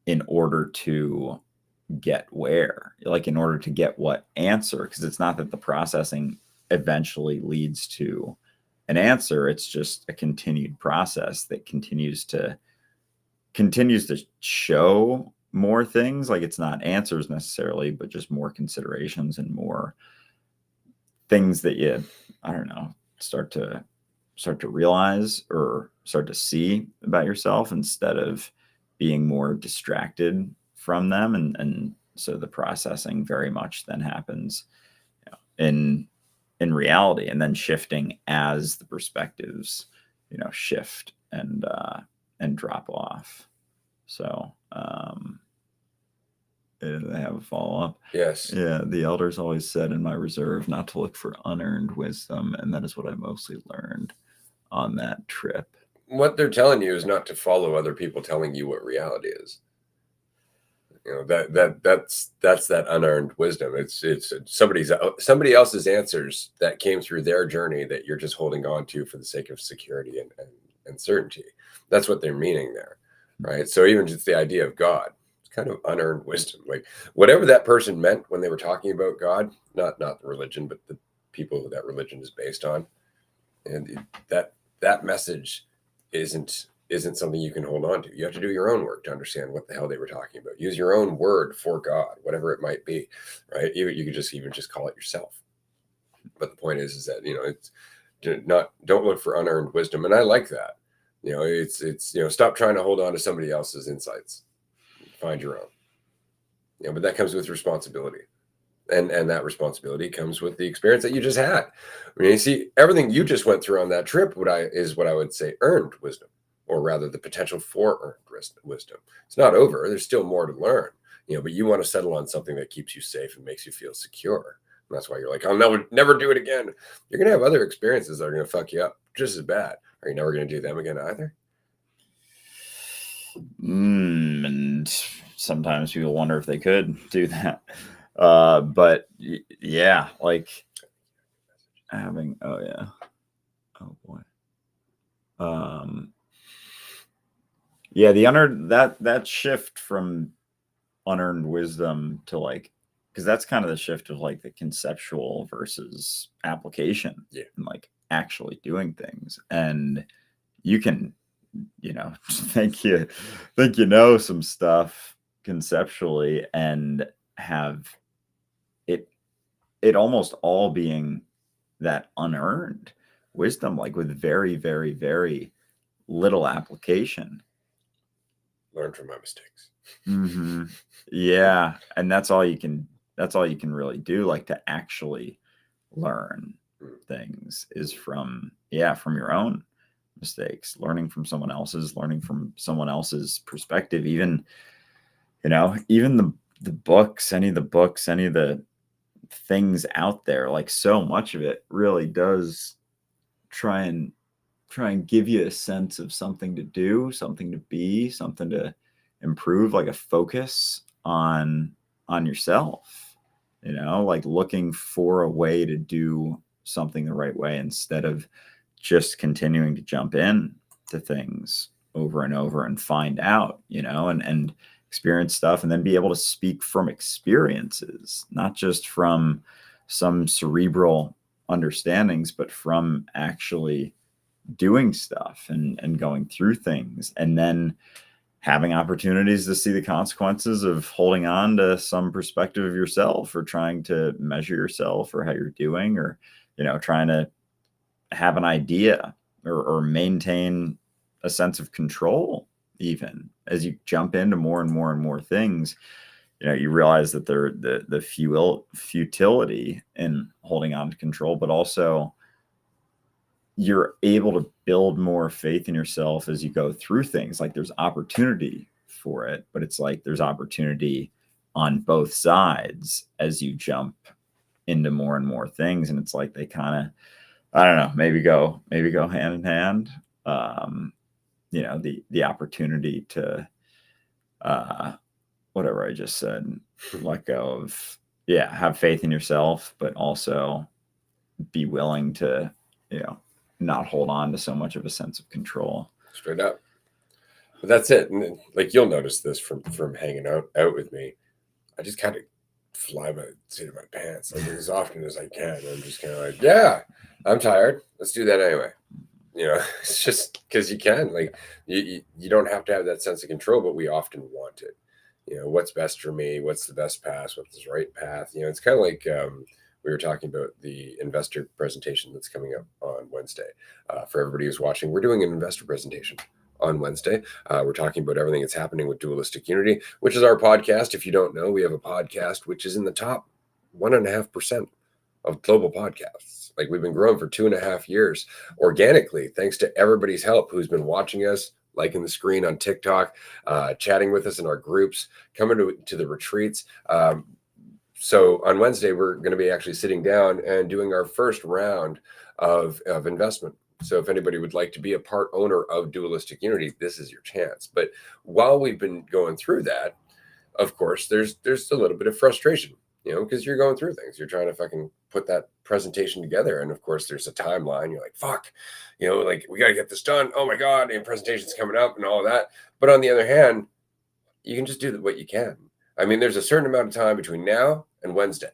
in order to get where, like in order to get what answer, because it's not that the processing eventually leads to an answer, it's just a continued process that continues to show more things. Like it's not answers necessarily, but just more considerations and more things that you, I don't know, start to realize or start to see about yourself, instead of being more distracted from them. And so the processing very much then happens in reality, and then shifting as the perspectives shift and drop off. So they have a follow-up. Yes. Yeah, the elders always said in my reserve not to look for unearned wisdom, and that is what I mostly learned on that trip. What they're telling you is not to follow other people telling you what reality is. That's that unearned wisdom. It's somebody else's answers that came through their journey that you're just holding on to for the sake of security and certainty. That's what they're meaning there, right? So even just the idea of God, it's kind of unearned wisdom. Like whatever that person meant when they were talking about God, not the religion, but the people that religion is based on, and that message isn't something you can hold on to. You have to do your own work to understand what the hell they were talking about. Use your own word for God, whatever it might be, right? You could just call it yourself. But the point is that it's don't look for unearned wisdom, and I like that. It's stop trying to hold on to somebody else's insights. Find your own. But that comes with responsibility. And that responsibility comes with the experience that you just had. I mean, you see, everything you just went through on that trip, what I would say earned wisdom, or rather the potential for earned wisdom. It's not over. There's still more to learn, but you want to settle on something that keeps you safe and makes you feel secure. And that's why you're like, I'll never do it again. You're going to have other experiences that are going to fuck you up just as bad. Are you never going to do them again either? And sometimes people wonder if they could do that. But yeah, like having, oh boy. Yeah, the unearned, that shift from unearned wisdom to like, because that's kind of the shift of like the conceptual versus application. Yeah. And like actually doing things. And you can, think you know some stuff conceptually and have it almost all being that unearned wisdom, like with very, very, very little application. Learn from my mistakes. Mm-hmm. Yeah. And that's all you can really do, like to actually learn things, is from your own mistakes, learning from someone else's perspective. Even the books, any of the things out there, like so much of it really does try and give you a sense of something to do, something to be, something to improve, like a focus on yourself, like looking for a way to do something the right way, instead of just continuing to jump in to things over and over and find out, and experience stuff, and then be able to speak from experiences, not just from some cerebral understandings, but from actually doing stuff and going through things, and then having opportunities to see the consequences of holding on to some perspective of yourself, or trying to measure yourself or how you're doing, or trying to have an idea or maintain a sense of control, even as you jump into more and more and more things. you realize that the futility in holding on to control, but also you're able to build more faith in yourself as you go through things. Like there's opportunity for it, but it's like there's opportunity on both sides as you jump into more and more things. And it's like they kind of, I don't know, maybe go hand in hand. The opportunity to whatever I just said, let go of, have faith in yourself, but also be willing to, not hold on to so much of a sense of control. Straight up. But that's it. And like you'll notice this from hanging out with me. I just kind of fly by the seat of my pants like as often as I can. I'm just kind of like, yeah, I'm tired. Let's do that anyway. It's just because you can. Like you don't have to have that sense of control, but we often want it. What's best for me? What's the best path? What's the right path? It's kind of like we were talking about the investor presentation that's coming up on Wednesday. For everybody who's watching, we're doing an investor presentation on Wednesday. We're talking about everything that's happening with Dualistic Unity, which is our podcast. If you don't know, we have a podcast which is in the top 1.5% of global podcasts. Like we've been growing for 2.5 years organically, thanks to everybody's help who's been watching us, liking the screen on TikTok, chatting with us in our groups, coming to the retreats. So on Wednesday, we're going to be actually sitting down and doing our first round of investment. So if anybody would like to be a part owner of Dualistic Unity, this is your chance. But while we've been going through that, of course, there's a little bit of frustration, because you're going through things. You're trying to fucking put that presentation together. And of course, there's a timeline. You're like, fuck, like we got to get this done. Oh my God, and presentation's coming up and all that. But on the other hand, you can just do what you can. I mean, there's a certain amount of time between now and Wednesday.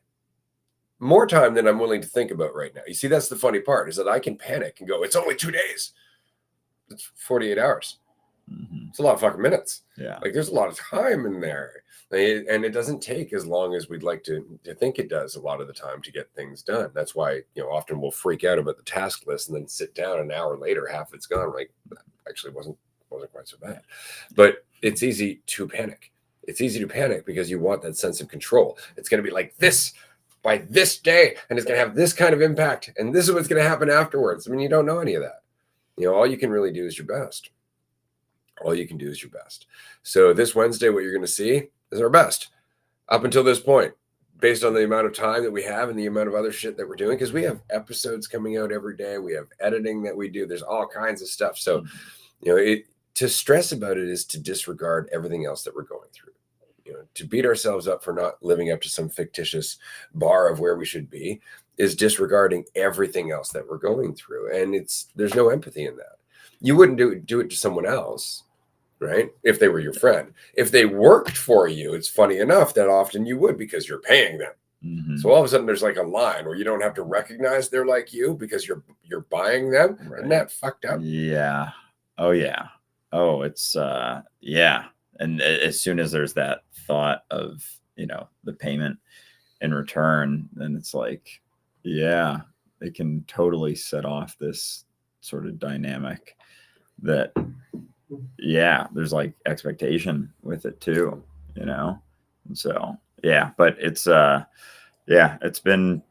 More time than I'm willing to think about right now. You see, that's the funny part, is that I can panic and go, it's only 2 days. It's 48 hours. Mm-hmm. It's a lot of fucking minutes. Yeah. Like there's a lot of time in there. And it doesn't take as long as we'd like to think it does a lot of the time to get things done. That's why, often we'll freak out about the task list and then sit down an hour later, half it's gone. Like, actually wasn't quite so bad. But it's easy to panic. It's easy to panic because you want that sense of control. It's going to be like this by this day, and it's going to have this kind of impact, and this is what's going to happen afterwards. I mean, you don't know any of that. All you can really do is your best. All you can do is your best. So this Wednesday, what you're going to see is our best up until this point, based on the amount of time that we have and the amount of other shit that we're doing, because we have episodes coming out every day. We have editing that we do. There's all kinds of stuff. So, to stress about it is to disregard everything else that we're going through. To beat ourselves up for not living up to some fictitious bar of where we should be is disregarding everything else that we're going through. And there's no empathy in that. You wouldn't do it to someone else, right? If they were your friend. If they worked for you, it's funny enough that often you would, because you're paying them. Mm-hmm. So all of a sudden there's like a line where you don't have to recognize they're like you because you're buying them. Right. Isn't that fucked up? Yeah. Oh yeah. Oh, it's yeah. And as soon as there's that thought of, the payment in return, then it's like, yeah, it can totally set off this sort of dynamic that, yeah, there's like expectation with it too, and so, yeah, but it's, it's been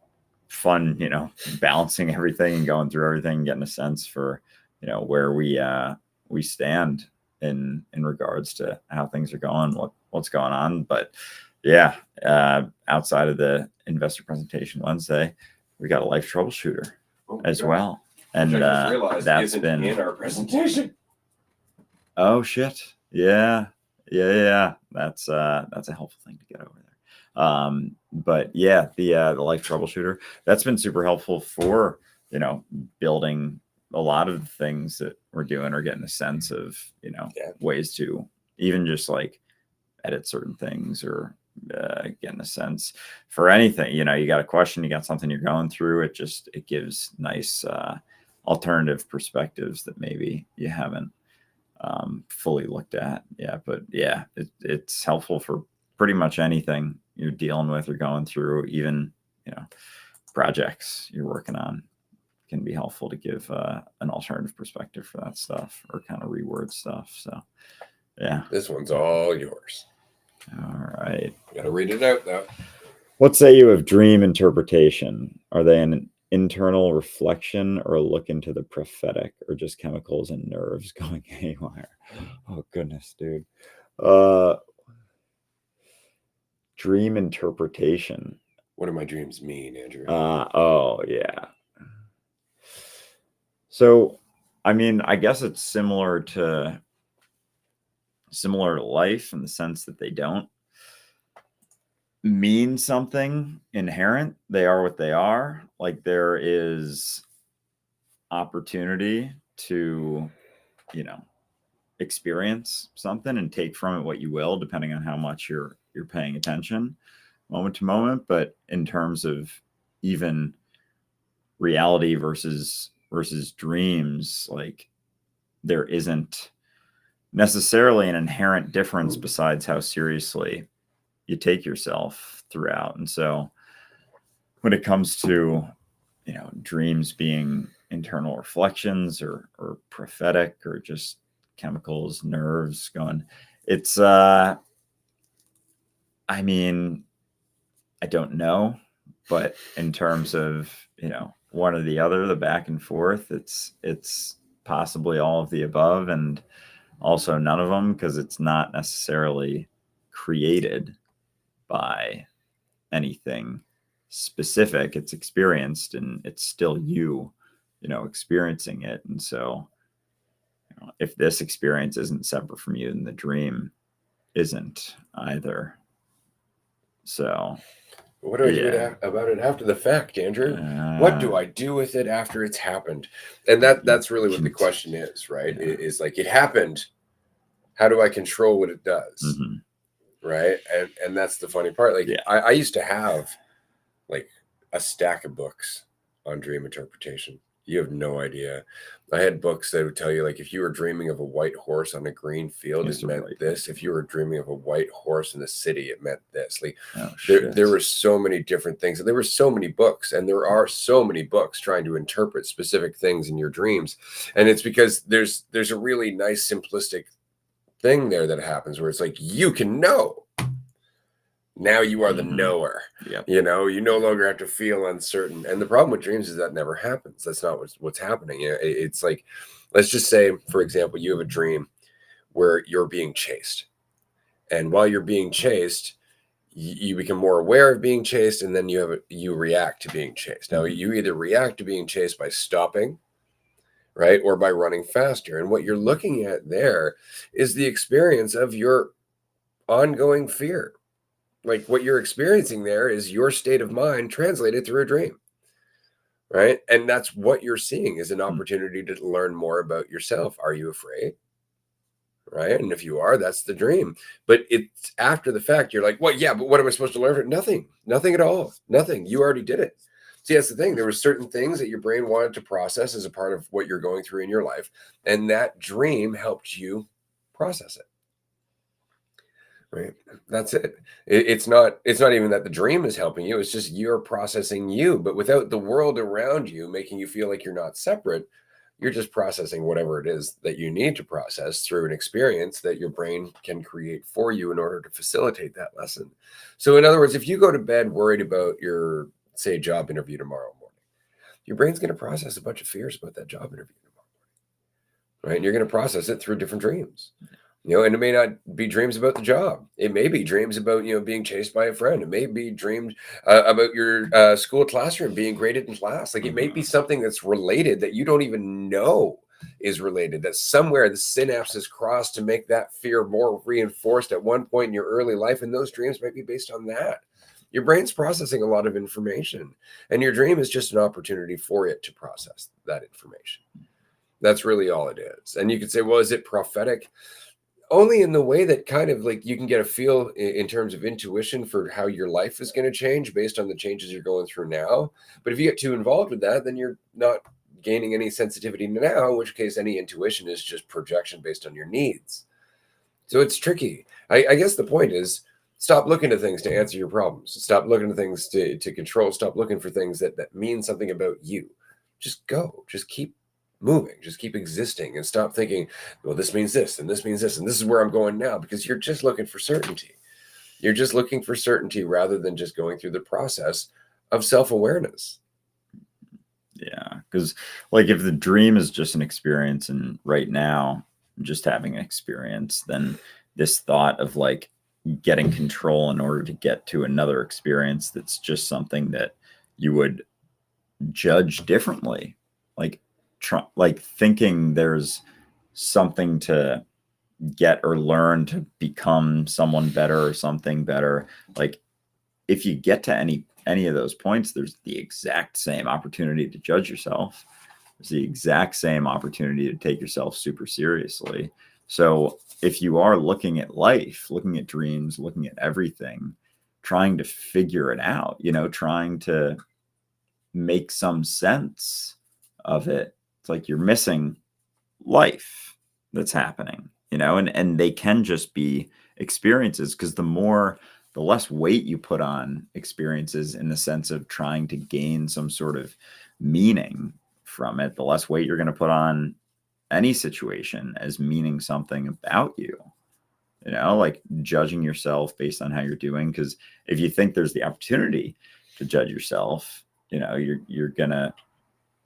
fun, balancing everything and going through everything, getting a sense for, where we stand in regards to how things are going, what's going on. But yeah, outside of the investor presentation Wednesday, we got a life troubleshooter as well, and that's been in our presentation. Oh shit! Yeah. That's a helpful thing to get over there. But yeah, the life troubleshooter, that's been super helpful for building a lot of the things that we're doing, or getting a sense of ways to even just like edit certain things, or getting a sense for anything. You got a question, you got something you're going through, it gives nice alternative perspectives that maybe you haven't fully looked at. But it's helpful for pretty much anything you're dealing with or going through. Even projects you're working on can be helpful to give an alternative perspective for that stuff, or kind of reword stuff. So yeah, this one's all yours. All right. Gotta read it out though. What say you of dream interpretation? Are they an internal reflection or a look into the prophetic, or just chemicals and nerves going haywire? Oh goodness, dude. Dream interpretation. What do my dreams mean, Andrew? Oh yeah. So, I mean, I guess it's similar to life in the sense that they don't mean something inherent. They are what they are. Like there is opportunity to, you know, experience something and take from it what you will, depending on how much you're paying attention moment to moment. But in terms of even reality versus dreams, like there isn't necessarily an inherent difference besides how seriously you take yourself throughout. And so when it comes to, you know, dreams being internal reflections or prophetic or just chemicals, nerves going, it's I mean, I don't know, but in terms of, you know, one or the other, the back and forth, it's possibly all of the above and also none of them, because it's not necessarily created by anything specific. It's experienced and it's still you know, experiencing it. And so, you know, if this experience isn't separate from you, then the dream isn't either. So what do I do about it after the fact, Andrew? What do I do with it after it's happened? And that's really what the question is, right? Yeah. It is like, it happened. How do I control what it does? Mm-hmm. Right. And that's the funny part. Like, I used to have like a stack of books on dream interpretation. You have no idea. I had books that would tell you, like, if you were dreaming of a white horse on a green field, it meant this. If you were dreaming of a white horse in the city, it meant this. Like, there were so many different things, and there were so many books, and there are so many books trying to interpret specific things in your dreams. And it's because there's a really nice simplistic thing there that happens where it's like, you can know. Now you are the knower. Yep. You know, you no longer have to feel uncertain. And the problem with dreams is that never happens. That's not what's happening. You know, it's like, let's just say, for example, you have a dream where you're being chased. And while you're being chased, you become more aware of being chased, and then you react to being chased. Now, you either react to being chased by stopping, right, or by running faster. And what you're looking at there is the experience of your ongoing fear. Like, what you're experiencing there is your state of mind translated through a dream, right? And that's what you're seeing is an opportunity to learn more about yourself. Are you afraid? Right? And if you are, that's the dream. But it's after the fact, you're like, well, yeah, but what am I supposed to learn from it? Nothing at all. Nothing. You already did it. See, that's the thing. There were certain things that your brain wanted to process as a part of what you're going through in your life. And that dream helped you process it. Right. That's it. It's not even that the dream is helping you. It's just you're processing you, but without the world around you making you feel like you're not separate. You're just processing whatever it is that you need to process through an experience that your brain can create for you in order to facilitate that lesson. So in other words, if you go to bed worried about your, say, job interview tomorrow morning, your brain's going to process a bunch of fears about that job interview tomorrow morning. Right. And you're going to process it through different dreams. You know, and it may not be dreams about the job. It may be dreams about, you know, being chased by a friend. It may be dreams about your school classroom being graded in class. Like, it may be something that's related that you don't even know is related, that somewhere the synapses cross to make that fear more reinforced at one point in your early life. And those dreams might be based on that. Your brain's processing a lot of information, and your dream is just an opportunity for it to process that information. That's really all it is. And you could say, well, is it prophetic? Only in the way that kind of like you can get a feel in terms of intuition for how your life is going to change based on the changes you're going through now. But if you get too involved with that, then you're not gaining any sensitivity now, in which case any intuition is just projection based on your needs. So it's tricky. I guess the point is, stop looking to things to answer your problems. Stop looking to things to control. Stop looking for things that mean something about you. Just go. Just keep moving, just keep existing, and stop thinking, well, this means this and this means this and this is where I'm going now, because you're just looking for certainty. You're just looking for certainty rather than just going through the process of self-awareness. Yeah, because like if the dream is just an experience and right now just having an experience, then this thought of like getting control in order to get to another experience that's just something that you would judge differently, like like thinking there's something to get or learn to become someone better or something better. Like if you get to any of those points, there's the exact same opportunity to judge yourself. There's the exact same opportunity to take yourself super seriously. So if you are looking at life, looking at dreams, looking at everything, trying to figure it out, you know, trying to make some sense of it, it's like you're missing life that's happening, you know, and they can just be experiences, because the less weight you put on experiences in the sense of trying to gain some sort of meaning from it, the less weight you're going to put on any situation as meaning something about you, you know, like judging yourself based on how you're doing. Because if you think there's the opportunity to judge yourself, you know, you're going to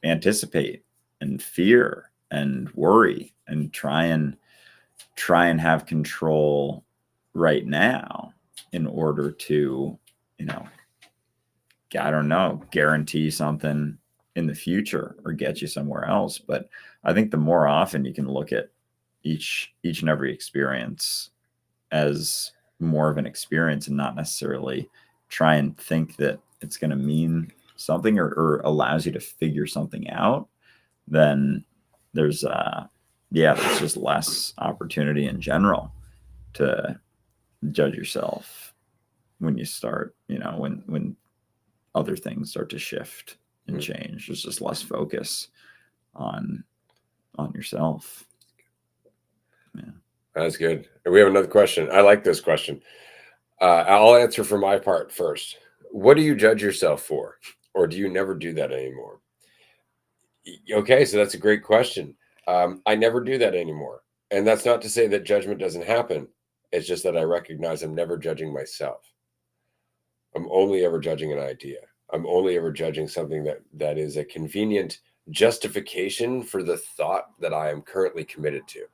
anticipate and fear and worry and try and have control right now in order to, you know, I don't know, guarantee something in the future or get you somewhere else. But I think the more often you can look at each and every experience as more of an experience and not necessarily try and think that it's going to mean something or allows you to figure something out, then there's there's just less opportunity in general to judge yourself when you start, you know, when other things start to shift and change. There's just less focus on yourself. Yeah. That's good. And we have another question. I like this question. I'll answer for my part first. What do you judge yourself for? Or do you never do that anymore? Okay, so that's a great question. I never do that anymore. And that's not to say that judgment doesn't happen. It's just that I recognize I'm never judging myself. I'm only ever judging an idea. I'm only ever judging something that is a convenient justification for the thought that I am currently committed to.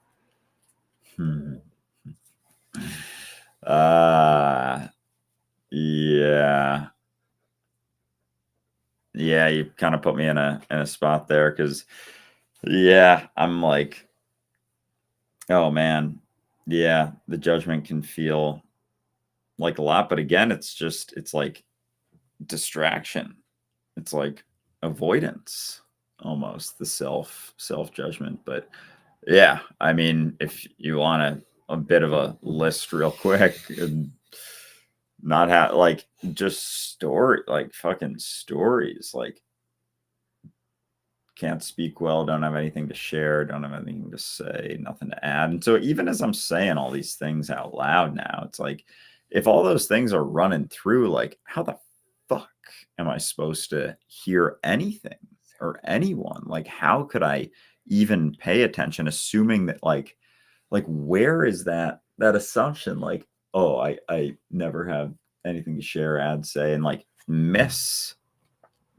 Yeah. Yeah, you kind of put me in a spot there, because yeah, I'm like, oh man, yeah, the judgment can feel like a lot, but again, it's like distraction. It's like avoidance, almost, the self judgment. But yeah, I mean, if you want a bit of a list real quick, and not have like just like fucking stories, like can't speak well, don't have anything to share, don't have anything to say, nothing to add. And so even as I'm saying all these things out loud now, it's like, if all those things are running through, like how the fuck am I supposed to hear anything or anyone? Like how could I even pay attention, assuming that like where is that assumption, like, oh, I never have anything to share, add, say, and like miss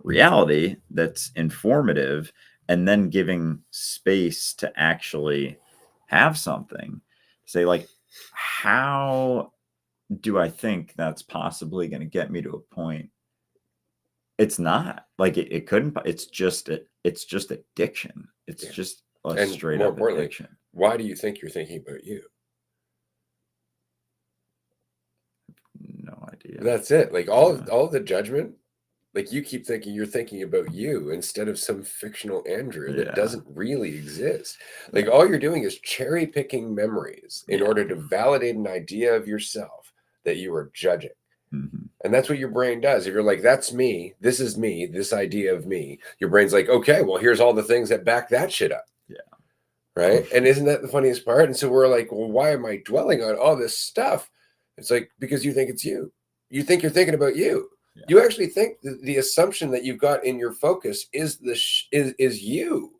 reality that's informative, and then giving space to actually have something say, like, how do I think that's possibly going to get me to a point? It's not like it couldn't, it's just addiction. It's just a straight up addiction. Why do you think you're thinking about you? No idea. That's it. Like all the judgment, like you keep thinking you're thinking about you instead of some fictional Andrew that doesn't really exist. Like all you're doing is cherry picking memories in order to validate an idea of yourself that you are judging. And that's what your brain does. If you're like, that's me, this is me, this idea of me, your brain's like, okay, well, here's all the things that back that shit up. Yeah. Right. And isn't that the funniest part? And so we're like, well, why am I dwelling on all this stuff? It's like, because you think it's you. You think you're thinking about you. Yeah. You actually think the assumption that you've got in your focus is is you.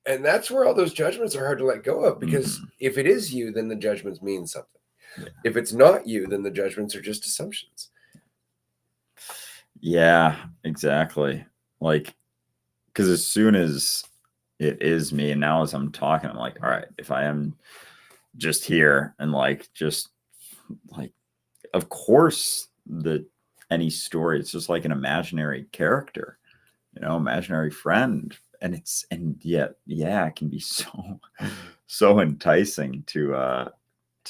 And that's where all those judgments are hard to let go of, because if it is you, then the judgments mean something. If it's not you, then the judgments are just assumptions. Yeah, exactly. Like, because as soon as it is me, and now as I'm talking, I'm like, all right, if I am just here and like, just like, of course, any story, it's just like an imaginary character, imaginary friend. And yet, yeah, it can be so enticing to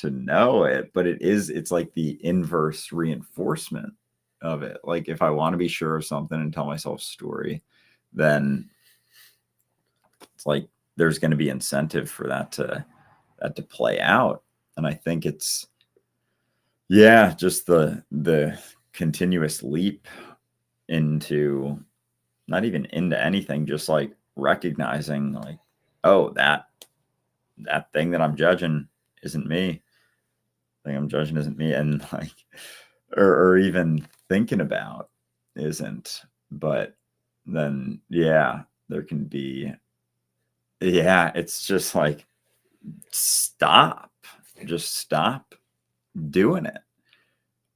know it, but it's like the inverse reinforcement of it. Like if I want to be sure of something and tell myself a story, then it's like there's going to be incentive for that to play out. And I think it's, yeah, just the continuous leap into, not even into anything, just like recognizing like, oh, that thing that I'm judging isn't me. The thing I'm judging isn't me. And like, or even thinking about isn't. But then, yeah, there can be, yeah, it's just like, just stop doing it,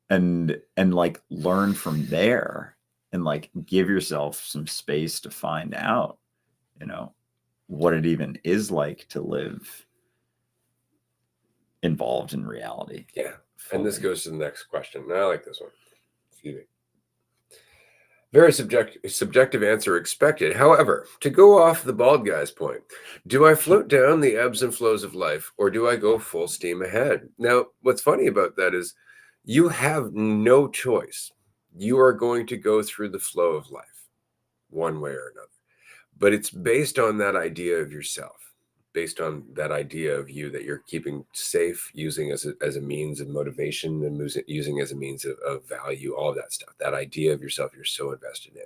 and like learn from there, and like give yourself some space to find out, you know, what it even is like to live involved in reality. Yeah. Fully. And this goes to the next question. And I like this one. Excuse me. Very subjective answer expected. However, to go off the bald guy's point, do I float down the ebbs and flows of life, or do I go full steam ahead? Now, what's funny about that is you have no choice. You are going to go through the flow of life one way or another. But it's based on that idea of yourself, based on that idea of you that you're keeping safe, using as a means of motivation, and using as a means of value, all of that stuff. That idea of yourself you're so invested in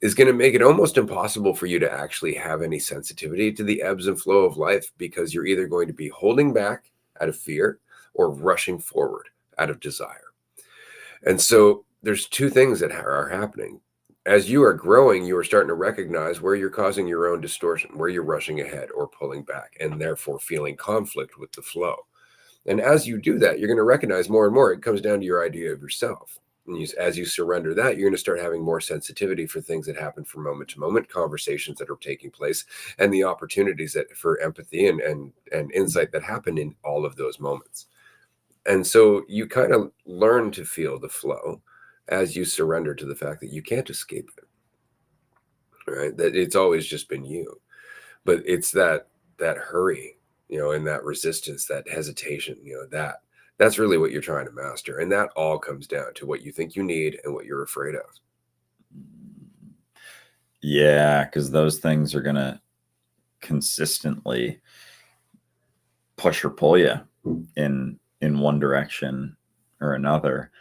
is going to make it almost impossible for you to actually have any sensitivity to the ebbs and flow of life, because you're either going to be holding back out of fear or rushing forward out of desire. And so there's two things that are happening. As you are growing, you are starting to recognize where you're causing your own distortion, where you're rushing ahead or pulling back, and therefore feeling conflict with the flow. And as you do that, you're going to recognize more and more it comes down to your idea of yourself. And as you surrender that, you're going to start having more sensitivity for things that happen from moment to moment, conversations that are taking place, and the opportunities that for empathy and insight that happen in all of those moments. And so you kind of learn to feel the flow as you surrender to the fact that you can't escape it, right? That it's always just been you. But it's that hurry, and that resistance, that hesitation, that's really what you're trying to master. And that all comes down to what you think you need and what you're afraid of. Yeah, because those things are gonna consistently push or pull you in one direction or another.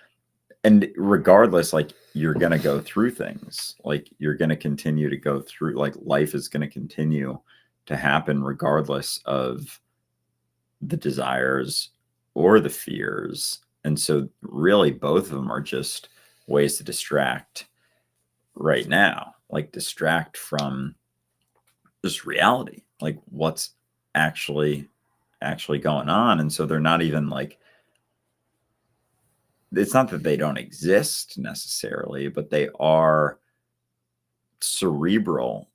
And regardless, like you're gonna go through things, like you're gonna continue to go through, like life is gonna continue to happen regardless of the desires or the fears. And so really both of them are just ways to distract right now, like distract from just reality, like what's actually going on. And so they're not even like, it's not that they don't exist necessarily, but they are cerebral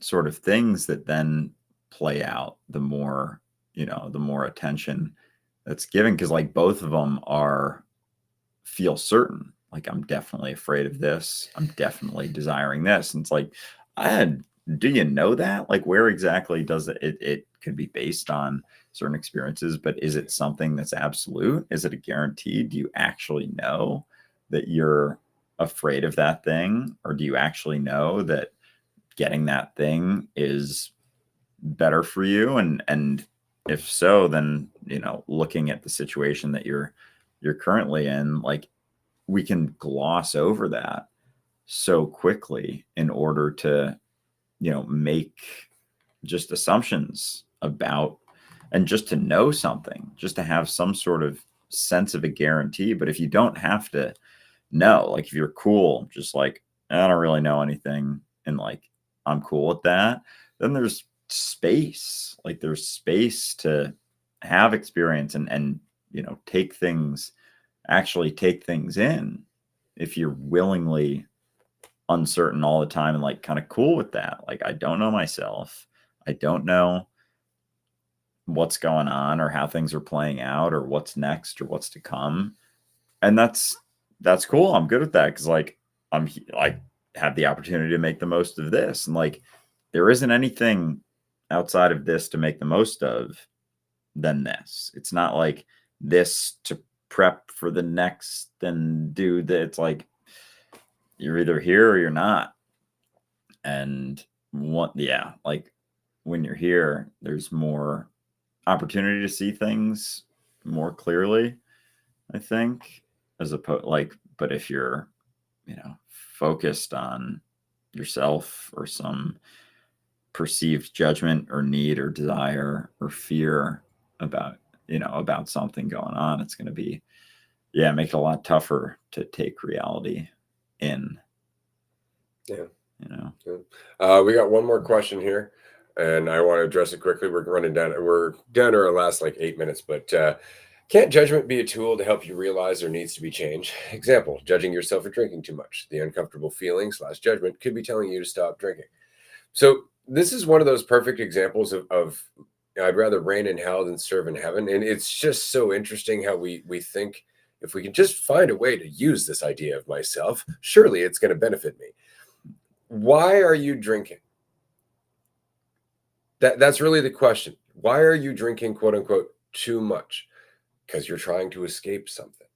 sort of things that then play out the more, the more attention that's given. Because like both of them feel certain, like I'm definitely afraid of this, I'm definitely desiring this. And it's like, do you know that, like where exactly does it could be based on certain experiences, but is it something that's absolute? Is it a guarantee? Do you actually know that you're afraid of that thing, or do you actually know that getting that thing is better for you? And if so, then looking at the situation that you're currently in, like we can gloss over that so quickly in order to make just assumptions about, and just to know something, just to have some sort of sense of a guarantee. But if you don't have to know, like if you're cool, just like I don't really know anything, and like I'm cool with that, then there's space, like there's space to have experience and actually take things in, if you're willingly uncertain all the time and like kind of cool with that. Like, I don't know myself. I don't know what's going on or how things are playing out or what's next or what's to come. And that's cool. I'm good with that. Cause like, I have the opportunity to make the most of this. And like, there isn't anything outside of this to make the most of than this. It's not like this to prep for the next and do that. It's like, you're either here or you're not. And like when you're here, there's more opportunity to see things more clearly, I think, as opposed like, but if you're, focused on yourself or some perceived judgment or need or desire or fear about, about something going on, it's going to be, make it a lot tougher to take reality in. Yeah. We got one more question here, and I want to address it quickly. We're running down. We're down to our last like 8 minutes, but can't judgment be a tool to help you realize there needs to be change? Example: judging yourself for drinking too much. The uncomfortable feeling / judgment could be telling you to stop drinking. So this is one of those perfect examples of I'd rather reign in hell than serve in heaven, and it's just so interesting how we think if we can just find a way to use this idea of myself, surely it's going to benefit me. Why are you drinking? That's really the question. Why are you drinking, quote unquote, too much? Because you're trying to escape something.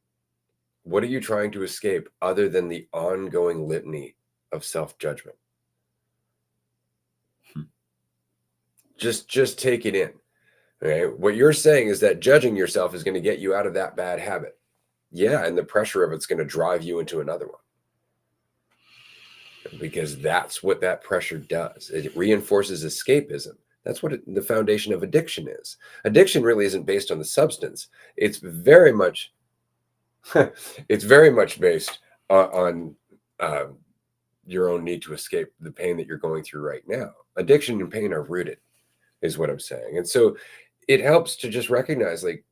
What are you trying to escape other than the ongoing litany of self-judgment? Just take it in. Okay? What you're saying is that judging yourself is going to get you out of that bad habit. Yeah, and the pressure of it's going to drive you into another one. Because that's what that pressure does. It reinforces escapism. That's what the foundation of addiction is. Addiction really isn't based on the substance. It's very much, it's very much based on your own need to escape the pain that you're going through right now. Addiction and pain are rooted, is what I'm saying. And so it helps to just recognize, like,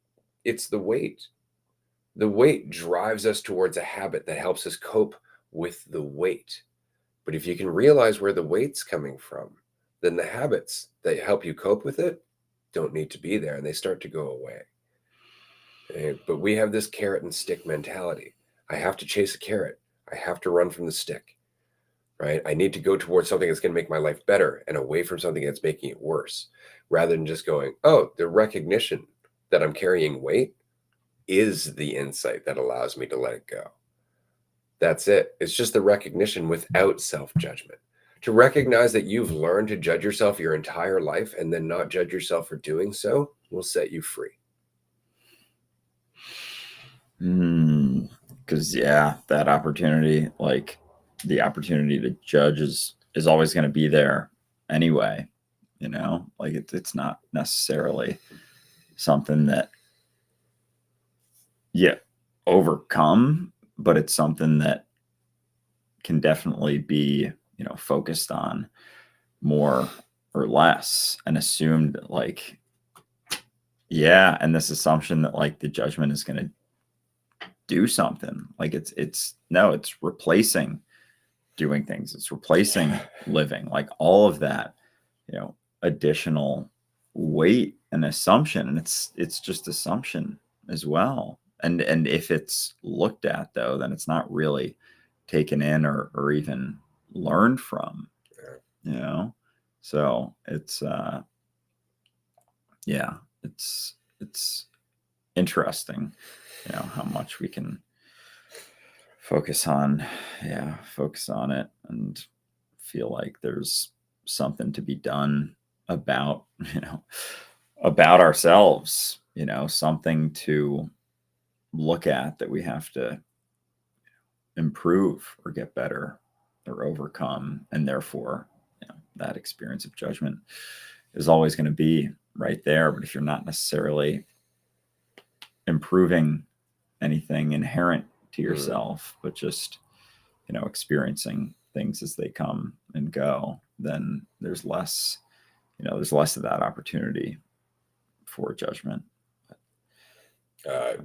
it's the weight. The weight drives us towards a habit that helps us cope with the weight. But if you can realize where the weight's coming from, then the habits that help you cope with it don't need to be there, and they start to go away. Okay? But we have this carrot and stick mentality. I have to chase a carrot. I have to run from the stick, right? I need to go towards something that's going to make my life better and away from something that's making it worse, rather than just going, oh, the recognition that I'm carrying weight is the insight that allows me to let it go. That's it. It's just the recognition without self-judgment. To recognize that you've learned to judge yourself your entire life and then not judge yourself for doing so will set you free. Because that opportunity, like the opportunity to judge is always going to be there anyway. Like it's not necessarily something that overcome, but it's something that can definitely be, focused on more or less and assumed like, and this assumption that like the judgment is going to do something. Like it's replacing doing things. It's replacing living, like all of that, additional weight and assumption. And it's just assumption as well. And if it's looked at though, then it's not really taken in or even learned from, so it's it's interesting, how much we can focus on it and feel like there's something to be done about ourselves, something to look at that we have to improve or get better or overcome. And therefore, that experience of judgment is always going to be right there. But if you're not necessarily improving anything inherent to yourself, but just, experiencing things as they come and go, then there's less of that opportunity for judgment.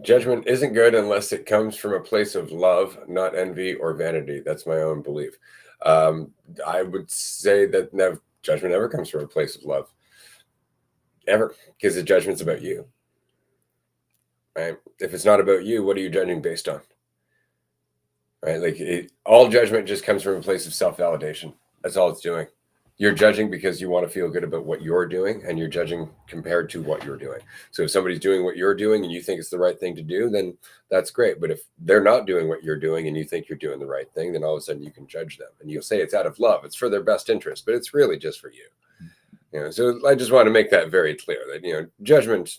Judgment isn't good unless it comes from a place of love, not envy or vanity. That's my own belief. I would say that judgment never comes from a place of love, ever, because the judgment's about you. Right? If it's not about you, what are you judging based on? Right? Like all judgment just comes from a place of self-validation. That's all it's doing. You're judging because you want to feel good about what you're doing, and you're judging compared to what you're doing. So if somebody's doing what you're doing and you think it's the right thing to do, then that's great. But if they're not doing what you're doing and you think you're doing the right thing, then all of a sudden you can judge them, and you'll say it's out of love. It's for their best interest, but it's really just for you. You know, so I just want to make that very clear that, you know, judgment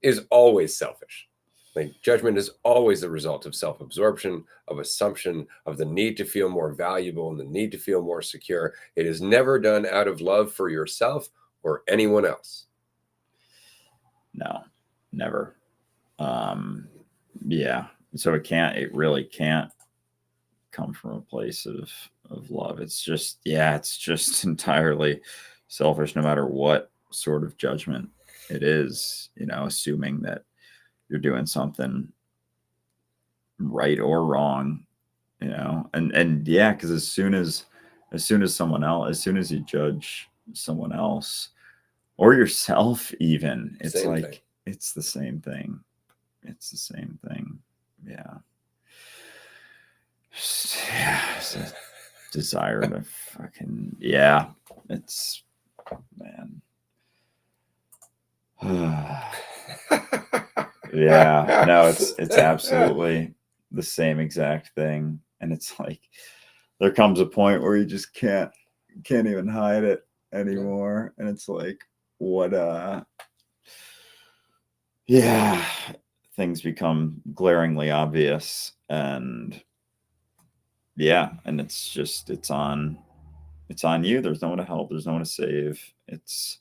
is always selfish. Like judgment is always the result of self-absorption, of assumption, of the need to feel more valuable and the need to feel more secure. It is never done out of love for yourself or anyone else. No, never. Yeah. So it really can't come from a place of love. It's just, yeah, it's just entirely selfish, no matter what sort of judgment it is, you know, assuming that you're doing something right or wrong, you know, and yeah, because as soon as you judge someone else or yourself, even, it's Same like thing. it's the same thing. It's the same thing. Yeah. It's a desire to fucking, yeah. It's, man. Yeah, no, it's absolutely the same exact thing, and it's like there comes a point where you just can't even hide it anymore, and it's like, what yeah, things become glaringly obvious, and yeah, and it's just it's on you. There's no one to help, there's no one to save, it's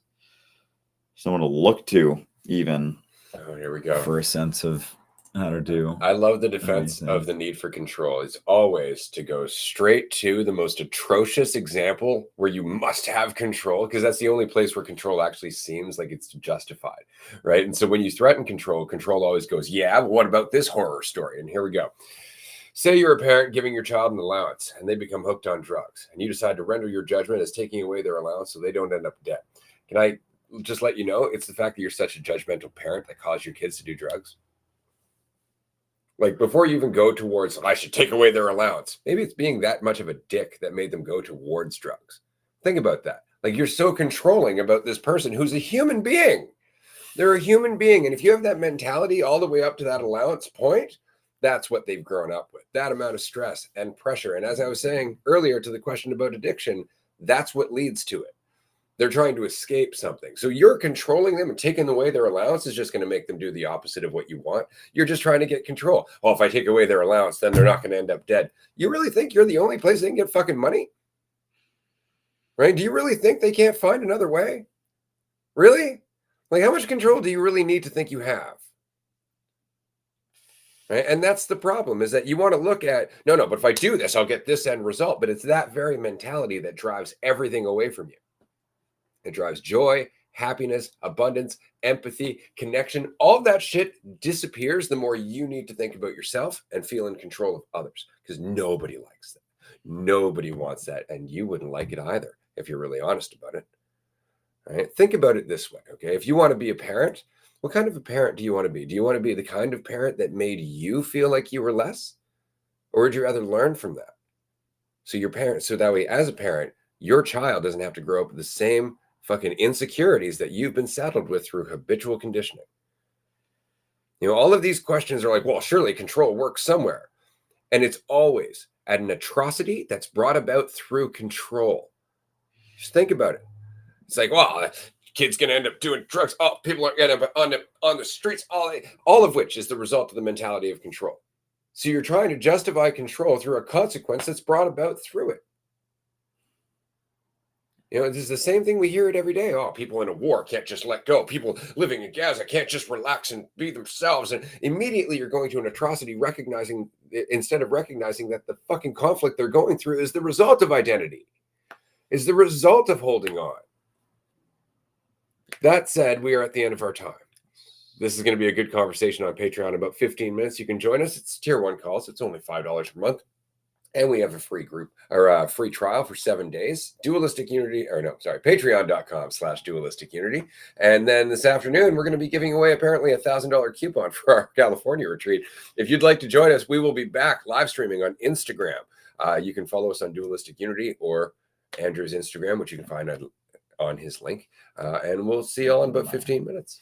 someone to look to, even. Oh, here we go. For a sense of how to do. I love the defense of the need for control. It's always to go straight to the most atrocious example where you must have control, because that's the only place where control actually seems like it's justified, right? And so when you threaten control, control always goes, yeah, but what about this horror story? And here we go. Say you're a parent giving your child an allowance and they become hooked on drugs, and you decide to render your judgment as taking away their allowance so they don't end up dead. Can I just let you know, it's the fact that you're such a judgmental parent that caused your kids to do drugs? Like, before you even go towards, I should take away their allowance, maybe it's being that much of a dick that made them go towards drugs. Think about that. Like, you're so controlling about this person who's a human being. They're a human being. And if you have that mentality all the way up to that allowance point, that's what they've grown up with, that amount of stress and pressure. And as I was saying earlier to the question about addiction, that's what leads to it. They're trying to escape something. So you're controlling them, and taking away their allowance is just going to make them do the opposite of what you want. You're just trying to get control. Well, if I take away their allowance, then they're not going to end up dead. You really think you're the only place they can get fucking money? Right? Do you really think they can't find another way? Really? Like, how much control do you really need to think you have? Right? And that's the problem, is that you want to look at, no, but if I do this, I'll get this end result. But it's that very mentality that drives everything away from you. It drives joy, happiness, abundance, empathy, connection. All of that shit disappears the more you need to think about yourself and feel in control of others, because nobody likes that. Nobody wants that. And you wouldn't like it either if you're really honest about it. All right? Think about it this way, okay? If you want to be a parent, what kind of a parent do you want to be? Do you want to be the kind of parent that made you feel like you were less? Or would you rather learn from that? So your parent, so that way, as a parent, your child doesn't have to grow up with the same fucking insecurities that you've been saddled with through habitual conditioning. You know, all of these questions are like, well, surely control works somewhere. And it's always at an atrocity that's brought about through control. Just think about it. It's like, well, kid's going to end up doing drugs. Oh, people are going to end up on the streets, all of which is the result of the mentality of control. So you're trying to justify control through a consequence that's brought about through it. You know, it's the same thing we hear it every day. Oh, people in a war can't just let go. People living in Gaza can't just relax and be themselves. And immediately you're going to an atrocity, instead of recognizing that the fucking conflict they're going through is the result of identity, is the result of holding on. That said, we are at the end of our time. This is going to be a good conversation on Patreon in about 15 minutes. You can join us. It's tier 1 calls. It's only $5 per month. And we have a free group or a free trial for 7 days. Dualistic Unity, or no, sorry, patreon.com/dualistic unity. And then this afternoon, we're going to be giving away apparently $1,000 coupon for our California retreat. If you'd like to join us, we will be back live streaming on Instagram. You can follow us on Dualistic Unity or Andrew's Instagram, which you can find on his link. And we'll see you all in about 15 minutes.